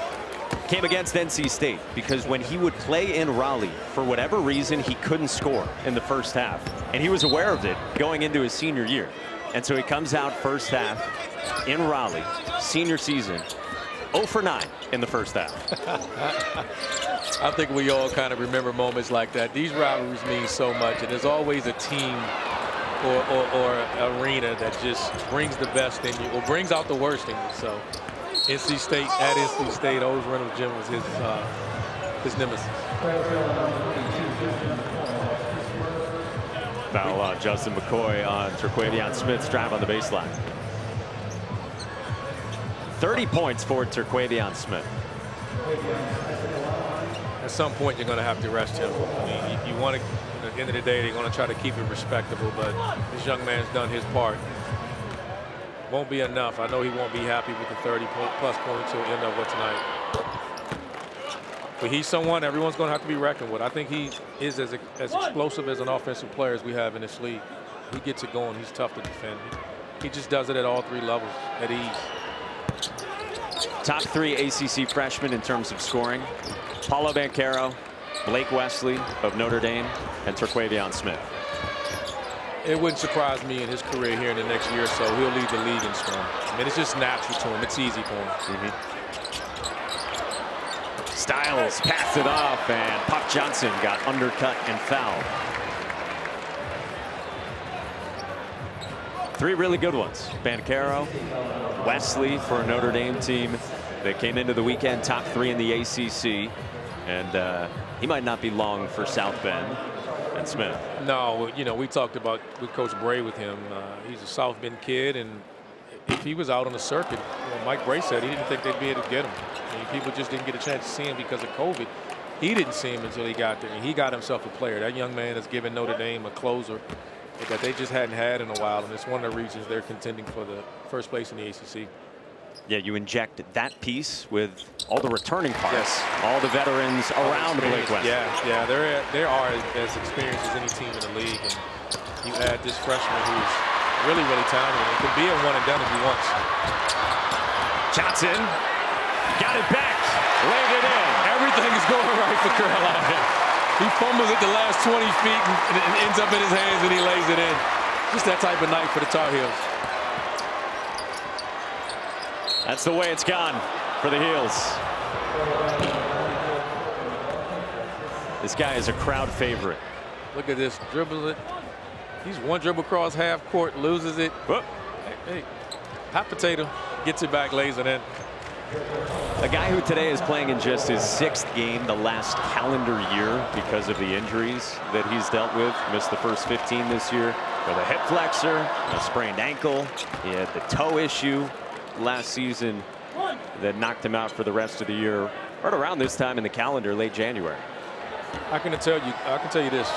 came against NC State, because when he would play in Raleigh, for whatever reason, he couldn't score in the first half. And he was aware of it going into his senior year. And so he comes out first half in Raleigh, senior season, 0 for 9 in the first half. I think we all kind of remember moments like that. These rivalries mean so much, and there's always a team or arena that just brings the best in you, or brings out the worst in you. So NC State, at NC State, Old Reynolds Gym was his nemesis. Foul on Justin McCoy on Terquavion Smith's drive on the baseline. 30 points for Terquavion Smith. At some point, you're going to have to rest him. I mean, you want to, at the end of the day, they're going to try to keep it respectable, but this young man's done his part. Won't be enough. I know he won't be happy with the 30-plus points he'll end up with tonight. But he's someone everyone's going to have to be reckoned with. I think he is as explosive as an offensive player as we have in this league. He gets it going. He's tough to defend. He just does it at all three levels at ease. Top 3 ACC freshmen in terms of scoring: Paulo Banchero, Blake Wesley of Notre Dame, and Terquavion Smith. It wouldn't surprise me in his career here in the next year or so, he'll lead the league in scoring. I mean, it's just natural to him. It's easy for him. Styles passed it off, and Puff Johnson got undercut and fouled. 3 really good ones. Banchero, Wesley for a Notre Dame team that came into the weekend top 3 in the ACC. And he might not be long for South Bend. And Smith. No, we talked about with Coach Bray with him. He's a South Bend kid, and if he was out on the circuit, Mike Bray said he didn't think they'd be able to get him. I mean, people just didn't get a chance to see him because of COVID. He didn't see him until he got there, and he got himself a player. That young man has given Notre Dame a closer that they just hadn't had in a while, and it's one of the reasons they're contending for the first place in the ACC. Yeah, you inject that piece with all the returning parts, all the veterans around Blake Wesley. Yeah, they are as experienced as any team in the league, and you add this freshman who's really, really talented and can be a one and done if he wants. Johnson got it back, laid it in. Everything is going right for Carolina. He fumbles it the last 20 feet and ends up in his hands, and he lays it in. Just that type of night for the Tar Heels. That's the way it's gone for the Heels. This guy is a crowd favorite. Look at this, dribbles it. He's one dribble across half court, loses it. Whoop. Hey, hot potato, gets it back, lays it in. A guy who today is playing in just his 6th game the last calendar year because of the injuries that he's dealt with. Missed the first 15 this year. with a hip flexor, a sprained ankle. He had the toe issue last season that knocked him out for the rest of the year, right around this time in the calendar, late January. I can tell you this.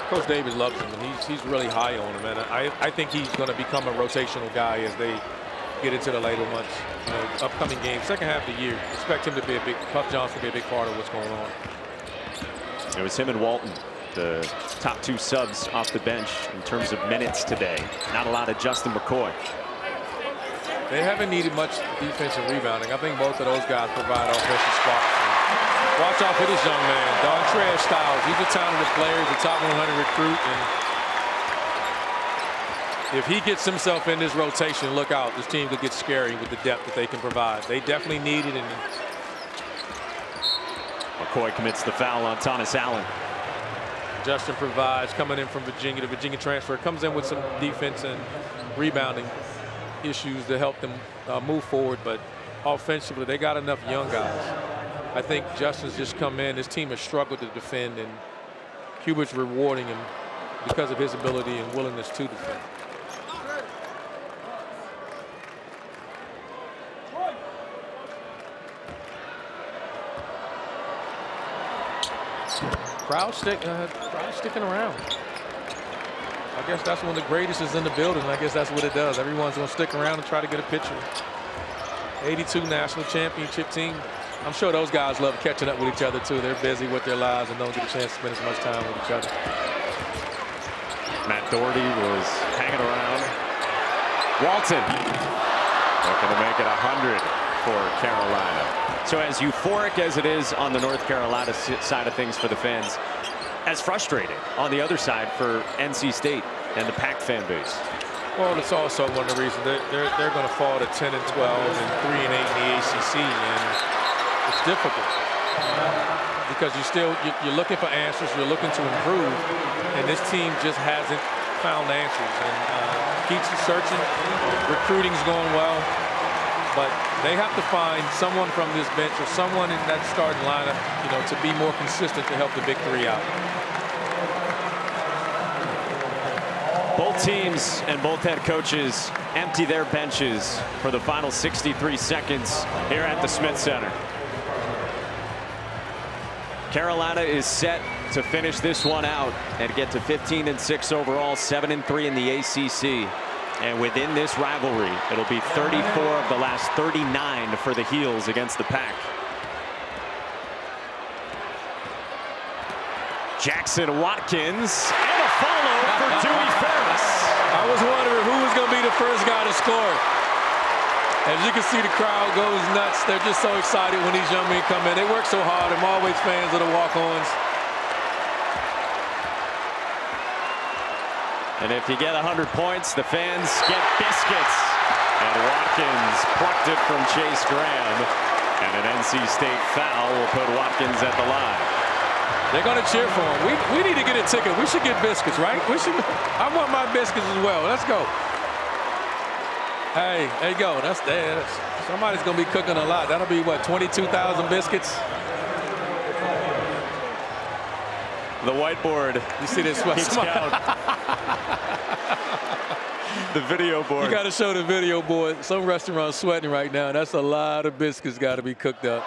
Coach Davis loves him, and he's really high on him. And I think he's going to become a rotational guy as they get into the later months. You know, upcoming games, second half of the year. Expect him to be Puff Johnson to be a big part of what's going on. It was him and Walton, the top two subs off the bench in terms of minutes today. Not a lot of Justin McCoy. They haven't needed much defensive rebounding. I think both of those guys provide offensive sparks. Watch out for this young man, Dontrez Styles. He's a talented player. He's a top 100 recruit. And if he gets himself in this rotation, look out. This team could get scary with the depth that they can provide. They definitely need it. And McCoy commits the foul on Thomas Allen. Justin provides, coming in from Virginia, the Virginia transfer, comes in with some defense and rebounding issues to help them move forward. But offensively, they got enough young guys. I think Justin's just come in. This team has struggled to defend, and Hubert's rewarding him because of his ability and willingness to defend. Crowd sticking around. I guess that's when the greatest is in the building. I guess that's what it does. Everyone's going to stick around and try to get a picture. 82 national championship team. I'm sure those guys love catching up with each other too. They're busy with their lives and don't get a chance to spend as much time with each other. Matt Doherty was hanging around. Walton looking to make it 100 for Carolina. So as euphoric as it is on the North Carolina side of things for the fans, as frustrating on the other side for NC State and the Pac fan base. Well, it's also one of the reasons they're going to fall to 10 and 12 and 3 and 8 in the ACC, and it's difficult because you're looking for answers, you're looking to improve, and this team just hasn't found answers. And keeps searching. Recruiting's going well, but they have to find someone from this bench or someone in that starting lineup, you know, to be more consistent to help the big three out. Both teams and both head coaches empty their benches for the final 63 seconds here at the Smith Center. Carolina is set to finish this one out and get to 15-6 overall, 7-3 in the ACC. And within this rivalry, it'll be 34 of the last 39 for the Heels against the Pac. Jackson Watkins and a follow for Dewey Ferris. I was wondering who was going to be the first guy to score. As you can see, the crowd goes nuts. They're just so excited when these young men come in. They work so hard. I'm always fans of the walk-ons. And if you get 100 points, the fans get biscuits. And Watkins plucked it from Chase Graham. And an NC State foul will put Watkins at the line. They're going to cheer for him. We need to get a ticket. We should get biscuits, right? I want my biscuits as well. Let's go. Hey, there you go. Somebody's going to be cooking a lot. That'll be, what, 22,000 biscuits? The whiteboard. You see this? Keeps count. The video board. You got to show the video board. Some restaurant's sweating right now. That's a lot of biscuits got to be cooked up.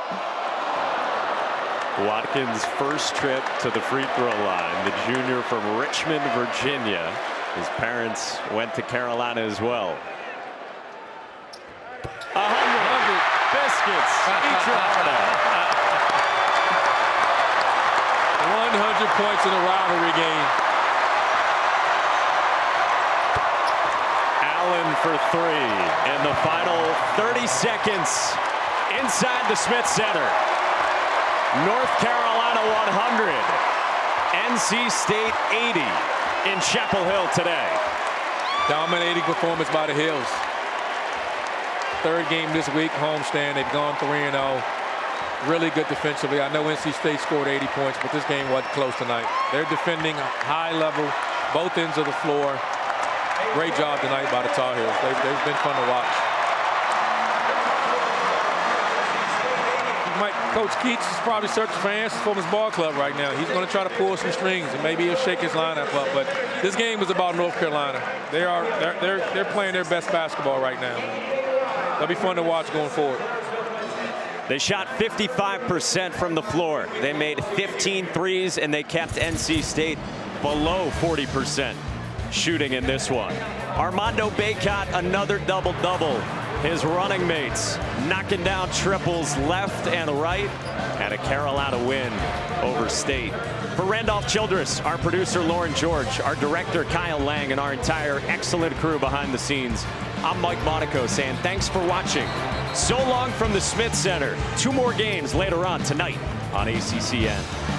Watkins' first trip to the free throw line. The junior from Richmond, Virginia. His parents went to Carolina as well. 100 biscuits. Each Florida. 100 points in a rivalry game. Allen for three in the final 30 seconds inside the Smith Center. North Carolina 100, NC State 80 in Chapel Hill today. Dominating performance by the Hills. Third game this week, homestand. They've gone 3-0. Really good defensively. I know NC State scored 80 points, but this game wasn't close tonight. They're defending high level, both ends of the floor. Great job tonight by the Tar Heels. They've been fun to watch. You might Coach Keats is probably searching for answers from his ball club right now. He's going to try to pull some strings, and maybe he'll shake his lineup up. But this game was about North Carolina. They're playing their best basketball right now. That'll be fun to watch going forward. They shot 55% from the floor. They made 15 threes, and they kept NC State below 40% shooting in this one. Armando Bacot, another double-double. His running mates knocking down triples left and right, and a Carolina win over State. For Randolph Childress, our producer Lauren George, our director Kyle Lang, and our entire excellent crew behind the scenes, I'm Mike Monaco saying thanks for watching. So long from the Smith Center. 2 more games later on tonight on ACCN.